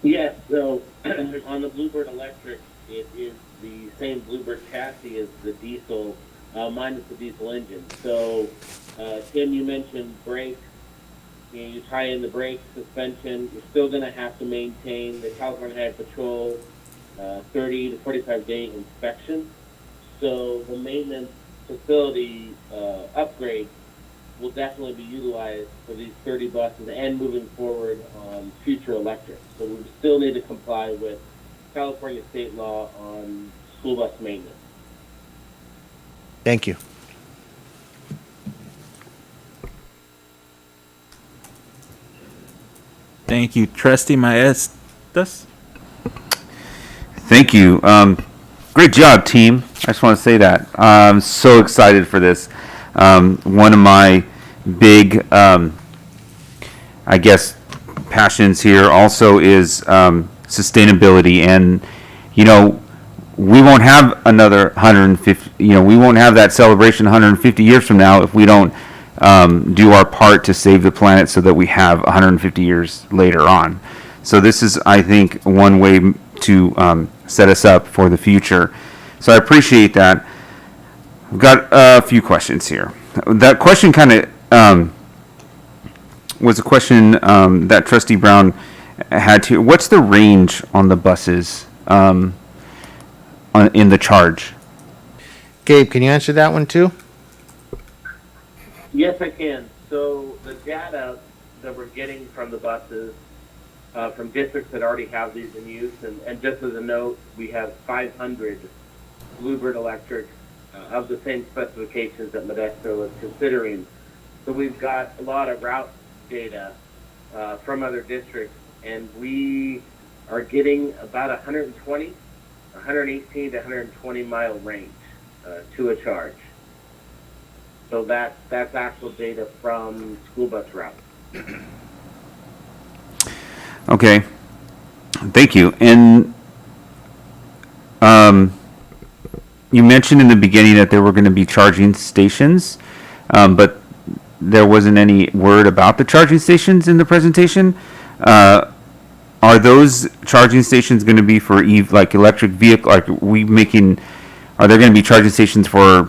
Yes, so on the Bluebird Electric, it is the same Bluebird chassis as the diesel, minus the diesel engine. So, Tim, you mentioned brakes. You tie in the brakes, suspension. You're still going to have to maintain the California Highway Patrol 30 to 45-day inspection. So the maintenance facility upgrade will definitely be utilized for these 30 buses and moving forward on future electric. So we still need to comply with California state law on school bus maintenance. Thank you. Thank you. Trustee Maestas? Thank you. Great job, team. I just want to say that. I'm so excited for this. One of my big, I guess, passions here also is sustainability. And, you know, we won't have another 150, we won't have that celebration 150 years from now if we don't do our part to save the planet so that we have 150 years later on. So this is, I think, one way to set us up for the future. So I appreciate that. I've got a few questions here. That question kind of was a question that Trustee Brown had to. What's the range on the buses in the charge? Gabe, can you answer that one too? Yes, I can. So the data that we're getting from the buses, from districts that already have these in use, and just as a note, we have 500 Bluebird electrics of the same specifications that Modesto is considering. So we've got a lot of route data from other districts, and we are getting about 118 to 120 mile range to a charge. So that's actual data from school bus routes. Okay, thank you. And you mentioned in the beginning that there were going to be charging stations, but there wasn't any word about the charging stations in the presentation. Are those charging stations going to be for like electric vehicle? Are there going to be charging stations for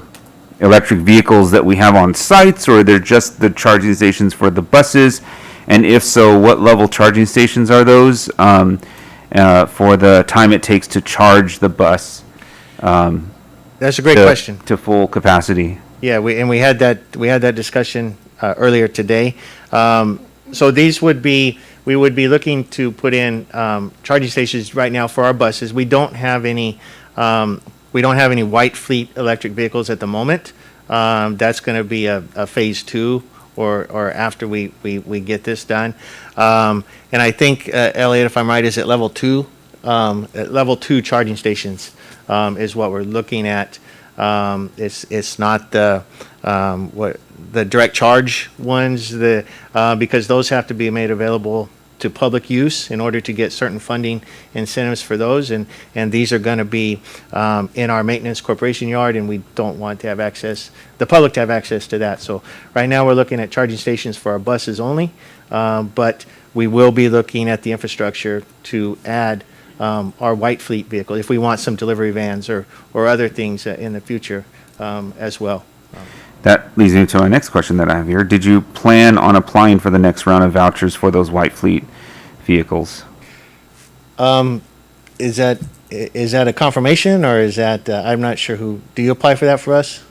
electric vehicles that we have on sites, or are they just the charging stations for the buses? And if so, what level charging stations are those for the time it takes to charge the bus? That's a great question. To full capacity. Yeah, we had that discussion earlier today. So these would be, we would be looking to put in charging stations right now for our buses. We don't have any white fleet electric vehicles at the moment. That's going to be a phase 2 or after we get this done. And I think, Elliot, if I'm right, is at level 2? At level 2 charging stations is what we're looking at. It's not the direct charge ones, because those have to be made available to public use in order to get certain funding incentives for those, and these are going to be in our maintenance corporation yard, and we don't want to have the public to have access to that. So right now we're looking at charging stations for our buses only, but we will be looking at the infrastructure to add our white fleet vehicle if we want some delivery vans or other things in the future as well. That leads me to my next question that I have here. Did you plan on applying for the next round of vouchers for those white fleet vehicles? Is that a confirmation, or is that I'm not sure who? Do you apply for that for us,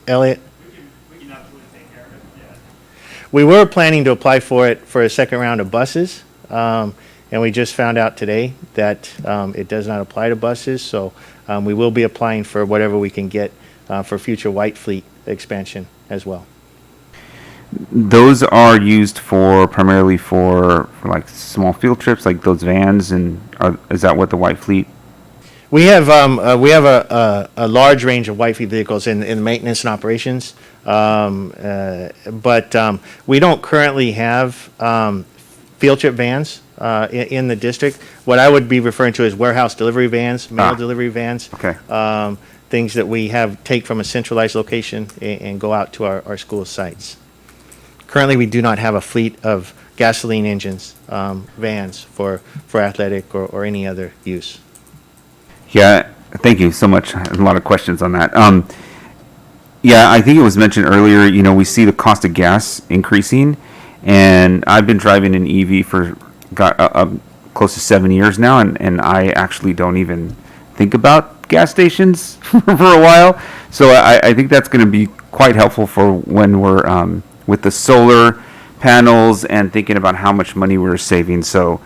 Elliot? We were planning to apply for it for a second round of buses, and we just found out today that it does not apply to buses. So we will be applying for whatever we can get for future white fleet expansion as well. Those are used primarily for like small field trips, like those vans, and is that what the white fleet? We have a large range of white fleet vehicles in maintenance and operations, but we don't currently have field trip vans in the district. What I would be referring to is warehouse delivery vans, mail delivery vans. Okay. Things that we take from a centralized location and go out to our school sites. Currently, we do not have a fleet of gasoline engines, vans for athletic or any other use. Yeah, thank you so much. A lot of questions on that. Yeah, I think it was mentioned earlier, we see the cost of gas increasing, and I've been driving an EV for close to 7 years now, and I actually don't even think about gas stations for a while. So I think that's going to be quite helpful for when we're with the solar panels and thinking about how much money we're saving. So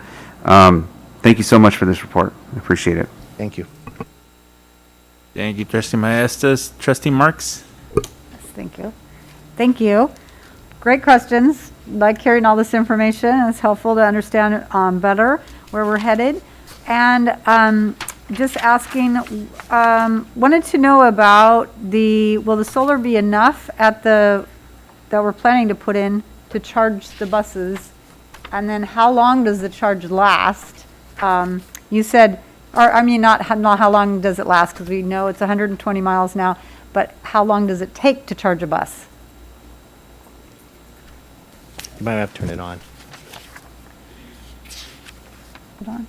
thank you so much for this report. I appreciate it. Thank you. Thank you, Trustee Maestas. Trustee Marks? Yes, thank you. Thank you. Great questions. Like hearing all this information. It's helpful to understand better where we're headed. And just asking, wanted to know about will the solar be enough that we're planning to put in to charge the buses? And then how long does the charge last? You said, not how long does it last, because we know it's 120 miles now, but how long does it take to charge a bus? You might have to turn it on. Hold on.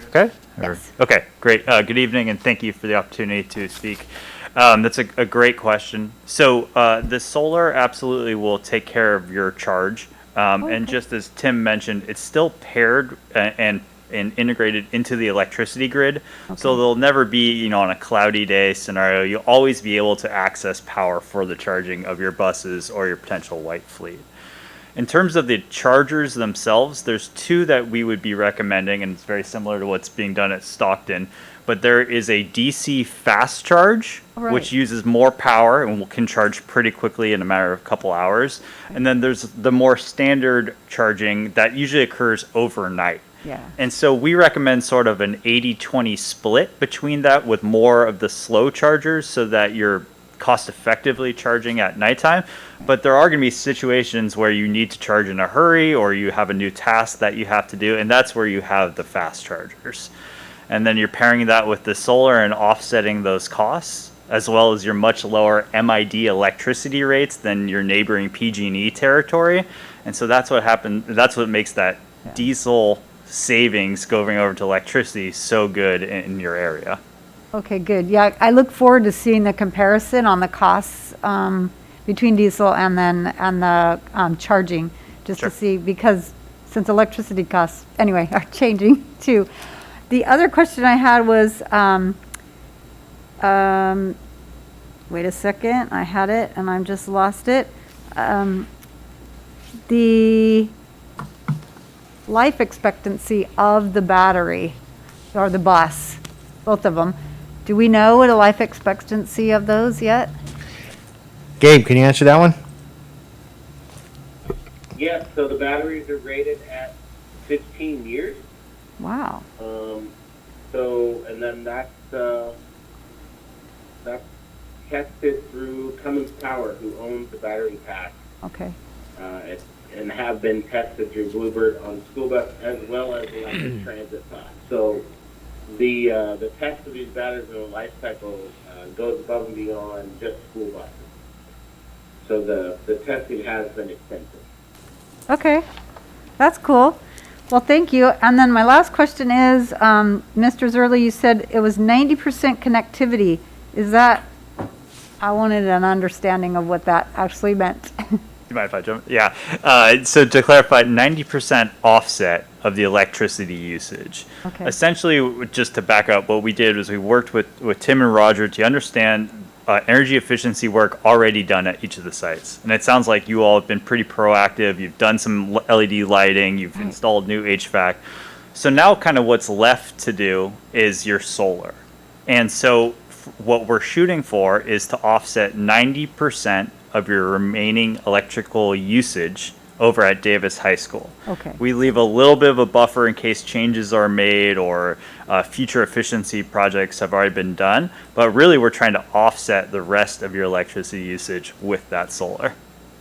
Okay? Yes. Okay, great. Good evening, and thank you for the opportunity to speak. That's a great question. So the solar absolutely will take care of your charge. And just as Tim mentioned, it's still paired and integrated into the electricity grid. So there'll never be, on a cloudy day scenario, you'll always be able to access power for the charging of your buses or your potential white fleet. In terms of the chargers themselves, there's two that we would be recommending, and it's very similar to what's being done at Stockton. But there is a DC fast charge, which uses more power and can charge pretty quickly in a matter of a couple hours. And then there's the more standard charging that usually occurs overnight. Yeah. And so we recommend sort of an 80-20 split between that, with more of the slow chargers so that you're cost effectively charging at nighttime. But there are going to be situations where you need to charge in a hurry, or you have a new task that you have to do, and that's where you have the fast chargers. And then you're pairing that with the solar and offsetting those costs, as well as your much lower MID electricity rates than your neighboring PG&E territory. And so that's what happened. That's what makes that diesel savings going over to electricity so good in your area. Okay, good. Yeah, I look forward to seeing the comparison on the costs between diesel and the charging, just to see, because since electricity costs anyway are changing too. The other question I had was, wait a second, I had it and I've just lost it. The life expectancy of the battery or the bus, both of them. Do we know what a life expectancy of those yet? Gabe, can you answer that one? Yes, so the batteries are rated at 15 years. Wow. And then that's tested through Cummins Power, who owns the battery pack. Okay. And have been tested through Bluebird on school bus as well as electric transit bus. So the test of these batteries in the life cycle goes above and beyond just school buses. So the testing has been extensive. Okay, that's cool. Well, thank you. And then my last question is, Mr. Zerly, you said it was 90% connectivity. Is that, I wanted an understanding of what that actually meant. Do you mind if I jump? Yeah. So to clarify, 90% offset of the electricity usage. Okay. Essentially, just to back up, what we did was we worked with Tim and Roger to understand energy efficiency work already done at each of the sites. And it sounds like you all have been pretty proactive. You've done some LED lighting. You've installed new HVAC. So now kind of what's left to do is your solar. And so what we're shooting for is to offset 90% of your remaining electrical usage over at Davis High School. Okay. We leave a little bit of a buffer in case changes are made or future efficiency projects have already been done, but really we're trying to offset the rest of your electricity usage with that solar.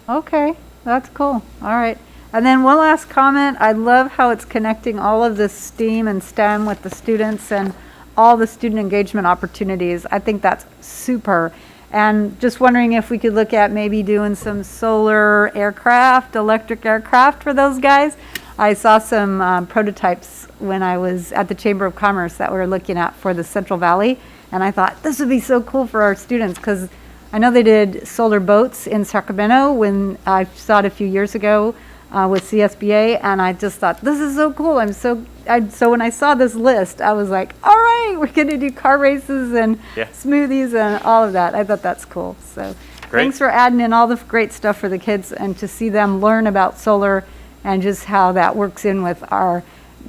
Okay, that's cool. All right. And then one last comment. I love how it's connecting all of this STEAM and STEM with the students and all the student engagement opportunities. I think that's super. And just wondering if we could look at maybe doing some solar aircraft, electric aircraft for those guys. I saw some prototypes when I was at the Chamber of Commerce that we were looking at for the Central Valley. And I thought this would be so cool for our students, because I know they did solar boats in Sacramento when I saw it a few years ago with CSBA. And I just thought, this is so cool. So when I saw this list, I was like, all right, we're going to do car races and smoothies and all of that. I thought that's cool. So thanks for adding in all the great stuff for the kids and to see them learn about solar and just how that works in with our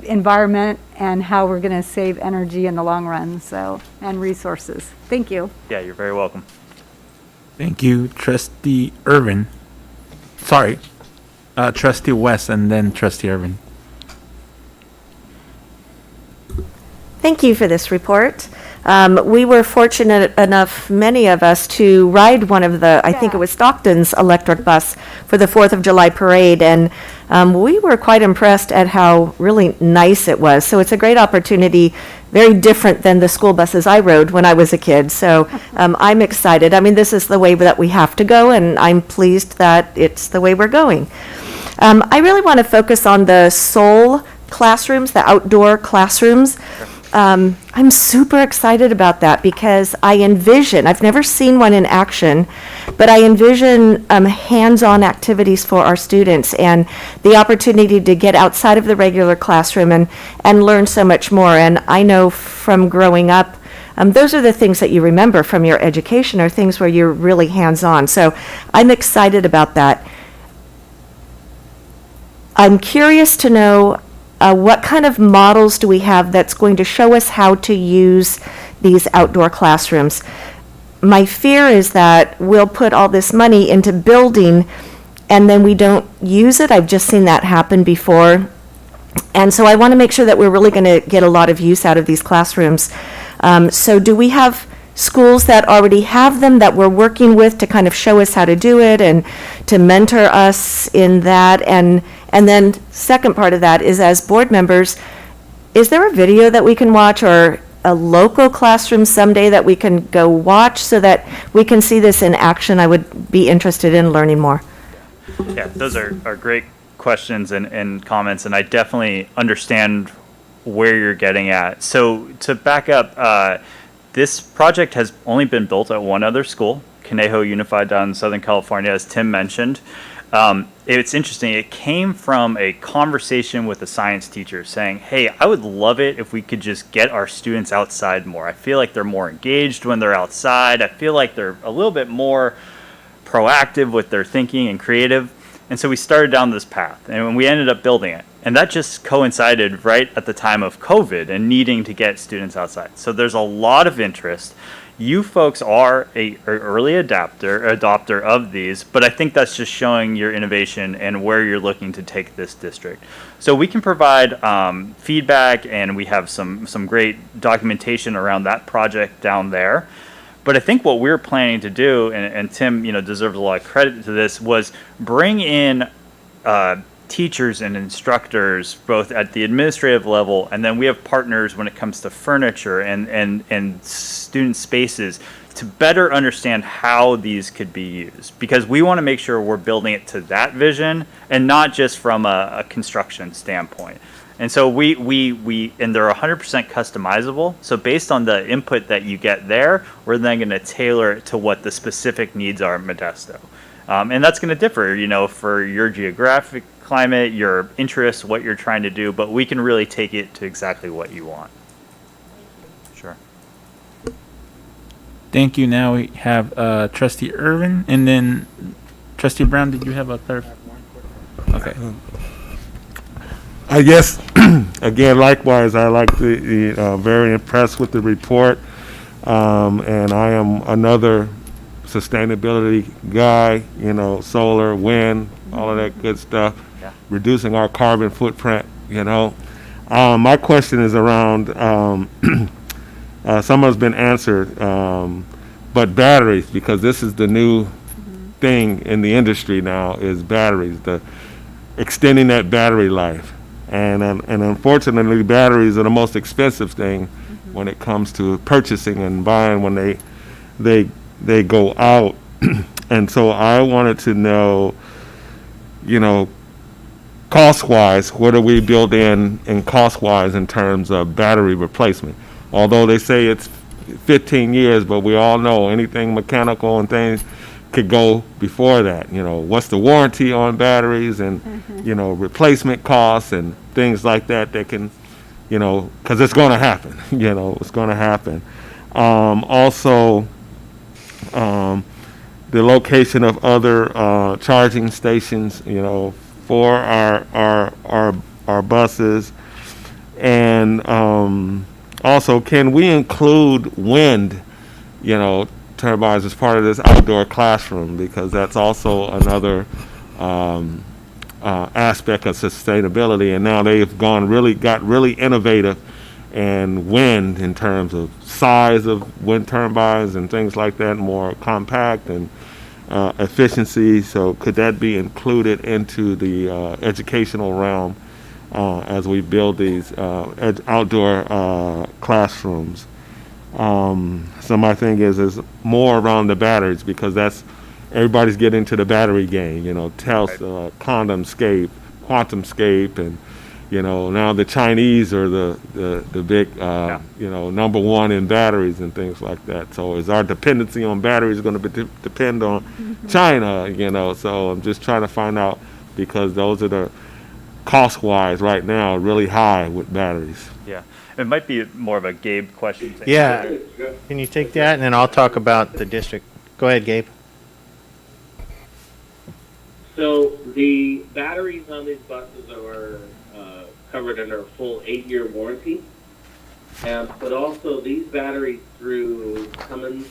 environment and how we're going to save energy in the long run, and resources. Thank you. Yeah, you're very welcome. Thank you, Trustee Irvin. Sorry, Trustee West and then Trustee Irvin. Thank you for this report. We were fortunate enough, many of us, to ride one of the, I think it was Stockton's electric bus for the 4th of July parade, and we were quite impressed at how really nice it was. So it's a great opportunity, very different than the school buses I rode when I was a kid. So I'm excited. I mean, this is the way that we have to go, and I'm pleased that it's the way we're going. I really want to focus on the SOL classrooms, the outdoor classrooms. I'm super excited about that because I envision, I've never seen one in action, but I envision hands-on activities for our students and the opportunity to get outside of the regular classroom and learn so much more. And I know from growing up, those are the things that you remember from your education, are things where you're really hands-on. So I'm excited about that. I'm curious to know what kind of models do we have that's going to show us how to use these outdoor classrooms? My fear is that we'll put all this money into building and then we don't use it. I've just seen that happen before. And so I want to make sure that we're really going to get a lot of use out of these classrooms. So do we have schools that already have them that we're working with to kind of show us how to do it and to mentor us in that? And then second part of that is, as board members, is there a video that we can watch or a local classroom someday that we can go watch so that we can see this in action? I would be interested in learning more. Yeah, those are great questions and comments, and I definitely understand where you're getting at. So to back up, this project has only been built at one other school, Conejo Unified down in Southern California, as Tim mentioned. It's interesting. It came from a conversation with a science teacher saying, hey, I would love it if we could just get our students outside more. I feel like they're more engaged when they're outside. I feel like they're a little bit more proactive with their thinking and creative. And so we started down this path and we ended up building it. And that just coincided right at the time of COVID and needing to get students outside. So there's a lot of interest. You folks are an early adopter of these, but I think that's just showing your innovation and where you're looking to take this district. So we can provide feedback, and we have some great documentation around that project down there. But I think what we're planning to do, and Tim, deserves a lot of credit to this, was bring in teachers and instructors both at the administrative level, and then we have partners when it comes to furniture and student spaces to better understand how these could be used, because we want to make sure we're building it to that vision and not just from a construction standpoint. And so we and they're 100% customizable. So based on the input that you get there, we're then going to tailor it to what the specific needs are at Modesto. And that's going to differ, for your geographic climate, your interests, what you're trying to do, but we can really take it to exactly what you want. Sure. Thank you. Now we have Trustee Irvin, and then Trustee Brown, did you have a third? Okay. I guess, again, likewise, I like the very impressed with the report, and I am another sustainability guy, solar, wind, all of that good stuff, reducing our carbon footprint, My question is around, some has been answered, but batteries, because this is the new thing in the industry now, is batteries, extending that battery life. And unfortunately, batteries are the most expensive thing when it comes to purchasing and buying when they go out. And so I wanted to know, cost-wise, what do we build in cost-wise in terms of battery replacement? Although they say it's 15 years, but we all know anything mechanical and things could go before that. What's the warranty on batteries and, replacement costs and things like that can, because it's going to happen, it's going to happen. Also, the location of other charging stations, for our buses, and also, can we include wind, turbines as part of this outdoor classroom, because that's also another aspect of sustainability. And now they've got really innovative and wind in terms of size of wind turbines and things like that, more compact and efficiency. So could that be included into the educational realm as we build these outdoor classrooms? So my thing is more around the batteries, because everybody's getting into the battery game, Tesla, QuantumScape, and Now the Chinese are the big, number one in batteries and things like that. So is our dependency on batteries going to depend on China? So I'm just trying to find out, because those are the cost-wise right now really high with batteries. Yeah, it might be more of a Gabe question. Yeah, can you take that, and then I'll talk about the district. Go ahead, Gabe. So the batteries on these buses are covered under a full 8-year warranty. But also these batteries through Cummins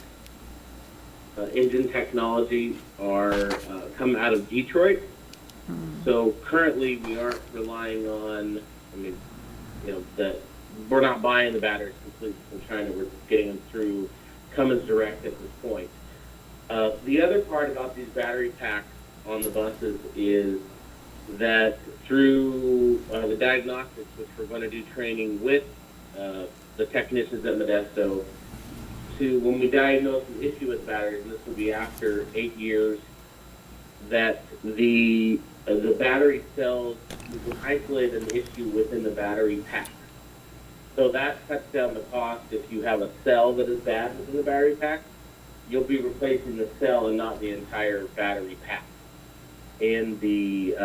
engine technology are come out of Detroit. So currently we aren't relying on, that we're not buying the batteries completely from China. We're getting them through Cummins Direct at this point. The other part about these battery packs on the buses is that through the diagnostics, which we're going to do training with the technicians at Modesto, to when we diagnose an issue with batteries, and this will be after 8 years, that the battery cells, we can isolate an issue within the battery pack. So that cuts down the cost. If you have a cell that is bad within the battery pack, you'll be replacing the cell and not the entire battery pack in the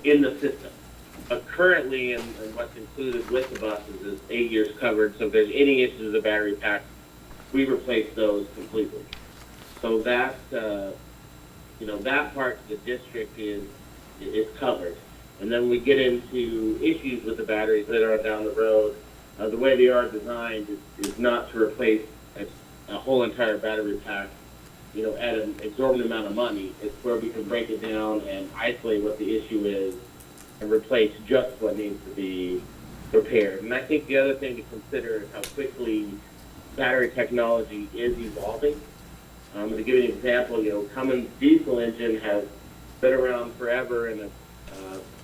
in the system. But currently, and what's included with the buses is 8 years covered. So if there's any issues with the battery pack, we replace those completely. So that that part of the district is covered. And then we get into issues with the batteries later on down the road. The way they are designed is not to replace a whole entire battery pack, at an exorbitant amount of money. It's where we can break it down and isolate what the issue is and replace just what needs to be repaired. And I think the other thing to consider is how quickly battery technology is evolving. To give you an example, Cummins diesel engine has been around forever, and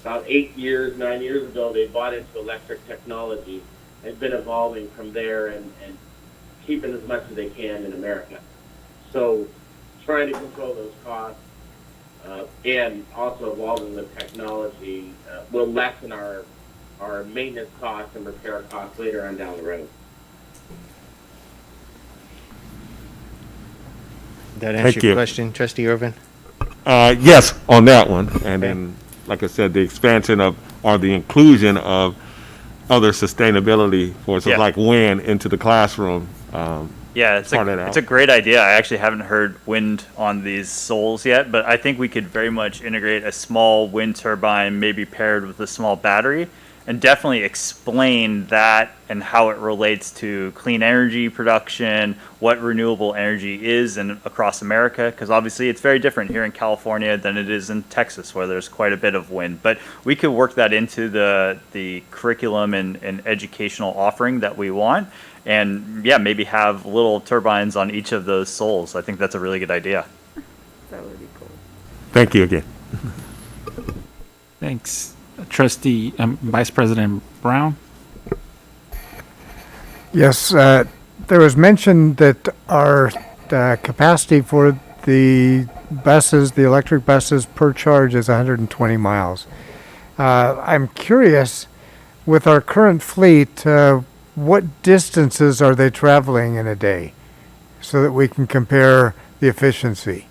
about 9 years ago, they bought into electric technology. They've been evolving from there and keeping as much as they can in America. So trying to control those costs and also evolving with technology will lessen our maintenance costs and repair costs later on down the road. That answer your question, Trustee Irvin? Yes, on that one. And then, like I said, the expansion or the inclusion of other sustainability like wind into the classroom. Yeah, it's a great idea. I actually haven't heard wind on these soles yet, but I think we could very much integrate a small wind turbine, maybe paired with a small battery, and definitely explain that and how it relates to clean energy production, what renewable energy is across America, because obviously it's very different here in California than it is in Texas, where there's quite a bit of wind. But we could work that into the curriculum and educational offering that we want, and maybe have little turbines on each of those soles. I think that's a really good idea. That would be cool. Thank you again. Thanks. Trustee, Vice President Brown. Yes, there was mention that our capacity for the buses, the electric buses per charge is 120 miles. I'm curious, with our current fleet, what distances are they traveling in a day so that we can compare the efficiency?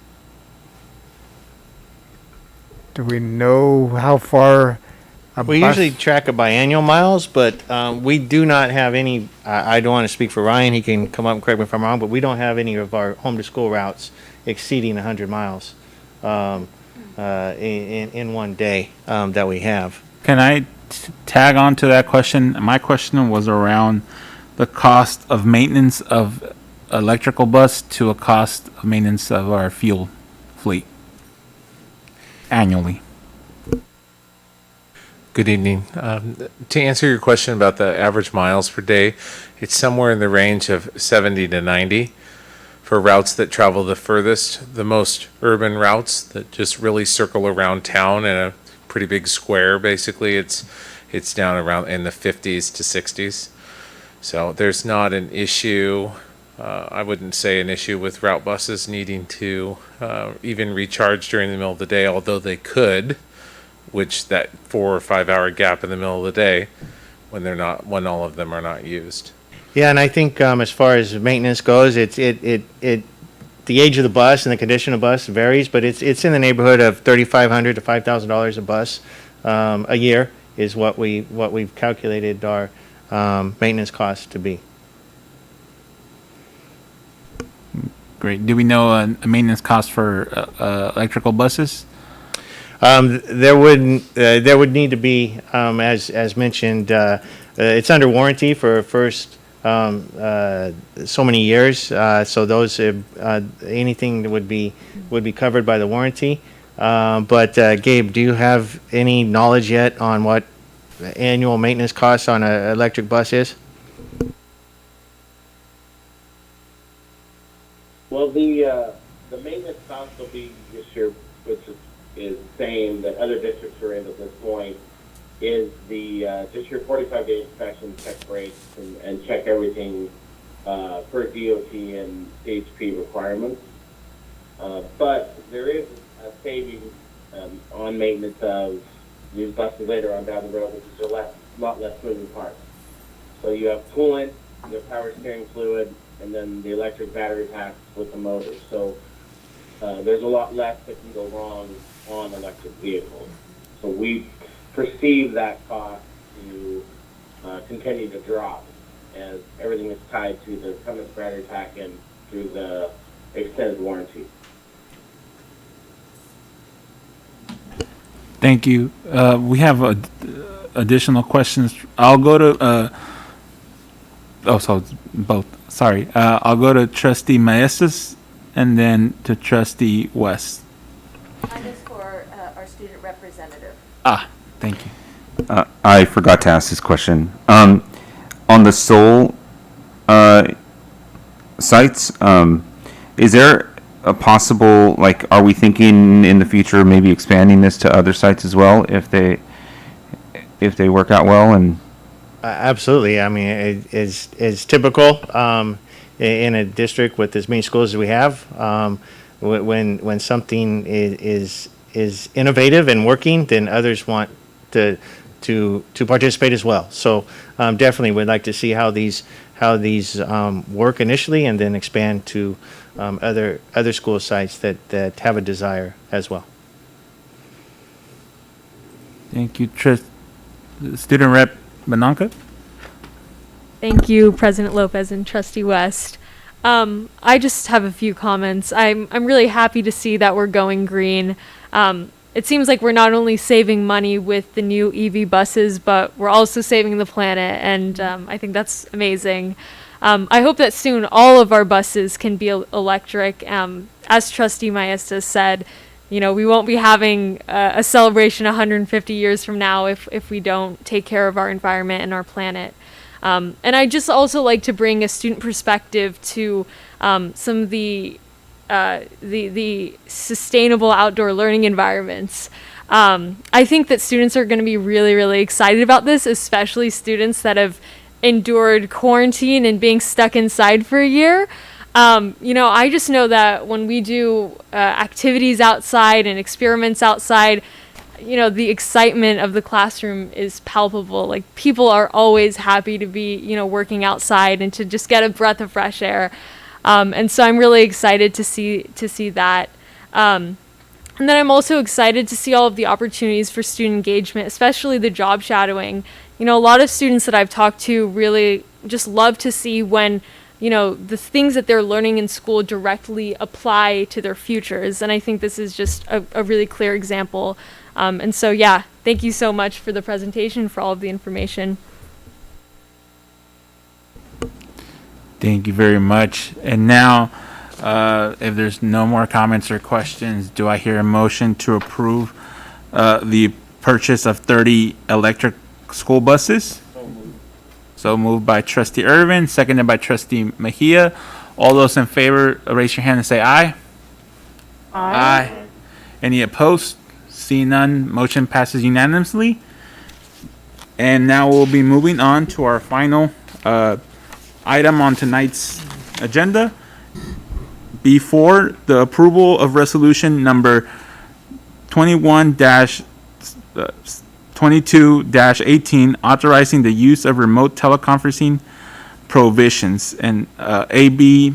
Do we know how far? We usually track it by annual miles, but we do not have any. I don't want to speak for Ryan. He can come up and correct me if I'm wrong, but we don't have any of our home to school routes exceeding 100 miles in one day that we have. Can I tag on to that question? My question was around the cost of maintenance of electrical bus to a cost of maintenance of our fuel fleet annually. Good evening. To answer your question about the average miles per day, it's somewhere in the range of 70 to 90 for routes that travel the furthest. The most urban routes that just really circle around town in a pretty big square, basically, it's down around in the 50s to 60s. So there's not an issue, I wouldn't say an issue with route buses needing to even recharge during the middle of the day, although they could. which that 4 or 5 hour gap in the middle of the day when all of them are not used. Yeah, and I think as far as maintenance goes, the age of the bus and the condition of the bus varies, but it's in the neighborhood of $3,500 to $5,000 a bus a year is what we've calculated our maintenance costs to be. Great. Do we know a maintenance cost for electrical buses? There would need to be, as mentioned, it's under warranty for first so many years. So those anything that would be covered by the warranty. But Gabe, do you have any knowledge yet on what annual maintenance costs on an electric bus is? Well, the maintenance cost will be this year, which is the same that other districts are in at this point, is the just your 45-day inspection, check brakes, and check everything per DOT and CHP requirements. But there is a saving on maintenance of these buses later on down the road, which is a lot less moving parts. So you have coolant, you have power steering fluid, and then the electric battery packs with the motor. So there's a lot less that can go wrong on electric vehicles. So we perceive that cost to continue to drop as everything is tied to the Cummins battery pack and through the extended warranty. Thank you. We have additional questions. I'll go to, so both, sorry. I'll go to Trustee Maestas and then to Trustee West. Mine is for our student representative. Thank you. I forgot to ask this question. On the Seoul sites, is there a possible, like, are we thinking in the future maybe expanding this to other sites as well if they work out well? And Absolutely. I mean, it's typical in a district with as many schools as we have. When something is innovative and working, then others want to participate as well. So definitely, we'd like to see how these work initially, and then expand to other school sites that have a desire as well. Thank you, Student Rep Mananka. Thank you, President Lopez and Trustee West. I just have a few comments. I'm really happy to see that we're going green. It seems like we're not only saving money with the new EV buses, but we're also saving the planet, and I think that's amazing. I hope that soon all of our buses can be electric. As Trustee Maestas said, we won't be having a celebration 150 years from now if we don't take care of our environment and our planet. And I just also like to bring a student perspective to some of the sustainable outdoor learning environments. I think that students are going to be really, really excited about this, especially students that have endured quarantine and being stuck inside for a year. I just know that when we do activities outside and experiments outside, the excitement of the classroom is palpable. Like, people are always happy to be, working outside and to just get a breath of fresh air. And so I'm really excited to see that. And then I'm also excited to see all of the opportunities for student engagement, especially the job shadowing. A lot of students that I've talked to really just love to see when, the things that they're learning in school directly apply to their futures. And I think this is just a really clear example. And so, thank you so much for the presentation, for all of the information. Thank you very much. And now, if there's no more comments or questions, do I hear a motion to approve the purchase of 30 electric school buses? So moved by Trustee Irvin, seconded by Trustee Mejia. All those in favor, raise your hand and say aye. Aye. Any opposed? See none, motion passes unanimously. And now we'll be moving on to our final item on tonight's agenda. Before the approval of resolution number 21-20 22-18, authorizing the use of remote teleconferencing provisions, and AB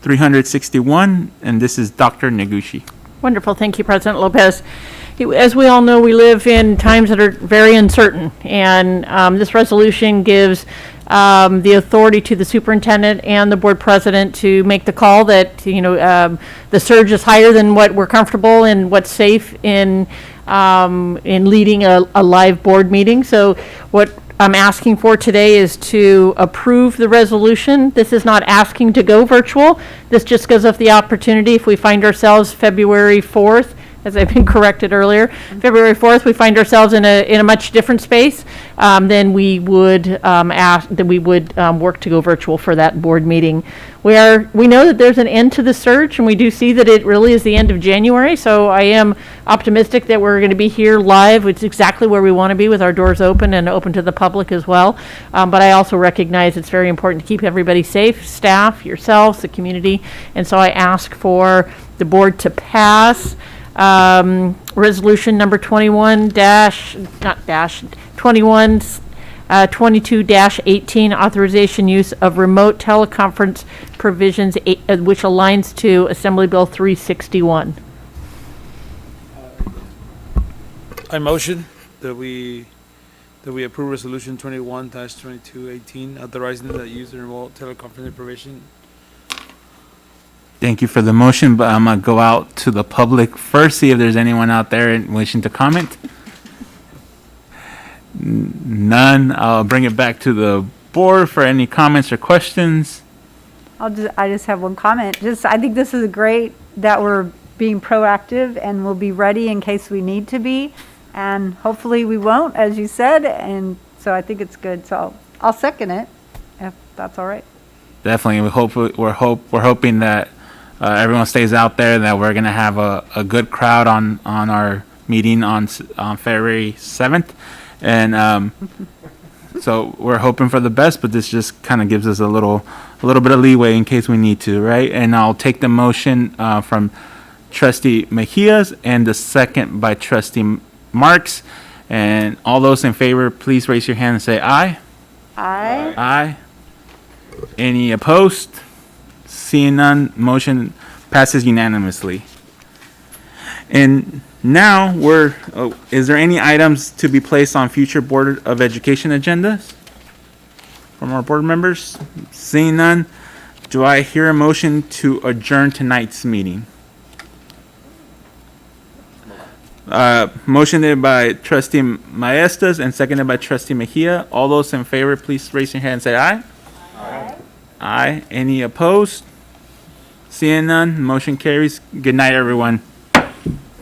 361, and this is Dr. Neguchi. Wonderful. Thank you, President Lopez. As we all know, we live in times that are very uncertain, and this resolution gives the authority to the superintendent and the board president to make the call that, the surge is higher than what we're comfortable and what's safe in leading a live board meeting. So what I'm asking for today is to approve the resolution. This is not asking to go virtual. This just gives us the opportunity, if we find ourselves February 4th, as I've been corrected earlier, February 4th, we find ourselves in a much different space, then we would work to go virtual for that board meeting. We know that there's an end to the surge, and we do see that it really is the end of January, so I am optimistic that we're going to be here live, which is exactly where we want to be, with our doors open and open to the public as well. But I also recognize it's very important to keep everybody safe, staff, yourselves, the community, and so I ask for the board to pass resolution number 22-18, authorization use of remote teleconference provisions, which aligns to Assembly Bill 361. I motion that we approve resolution 21-2218, authorizing the use of remote teleconferencing provision. Thank you for the motion, but I'm going to go out to the public first, see if there's anyone out there wishing to comment. None. I'll bring it back to the board for any comments or questions. I just have one comment. I think this is great that we're being proactive and we'll be ready in case we need to be. And hopefully we won't, as you said. And so I think it's good. So I'll second it, if that's all right. Definitely. We're hoping that everyone stays out there, and that we're going to have a good crowd on our meeting on February 7th. And so we're hoping for the best, but this just kind of gives us a little bit of leeway in case we need to, right? And I'll take the motion from Trustee Mejias and the second by Trustee Marks. And all those in favor, please raise your hand and say aye. Aye. Aye. Any opposed? Seeing none, motion passes unanimously. And now is there any items to be placed on future Board of Education agendas from our board members? Seeing none, do I hear a motion to adjourn tonight's meeting? Motioned by Trustee Maestas and seconded by Trustee Mejia. All those in favor, please raise your hand and say aye. Aye. Aye. Any opposed? Seeing none, motion carries. Good night, everyone.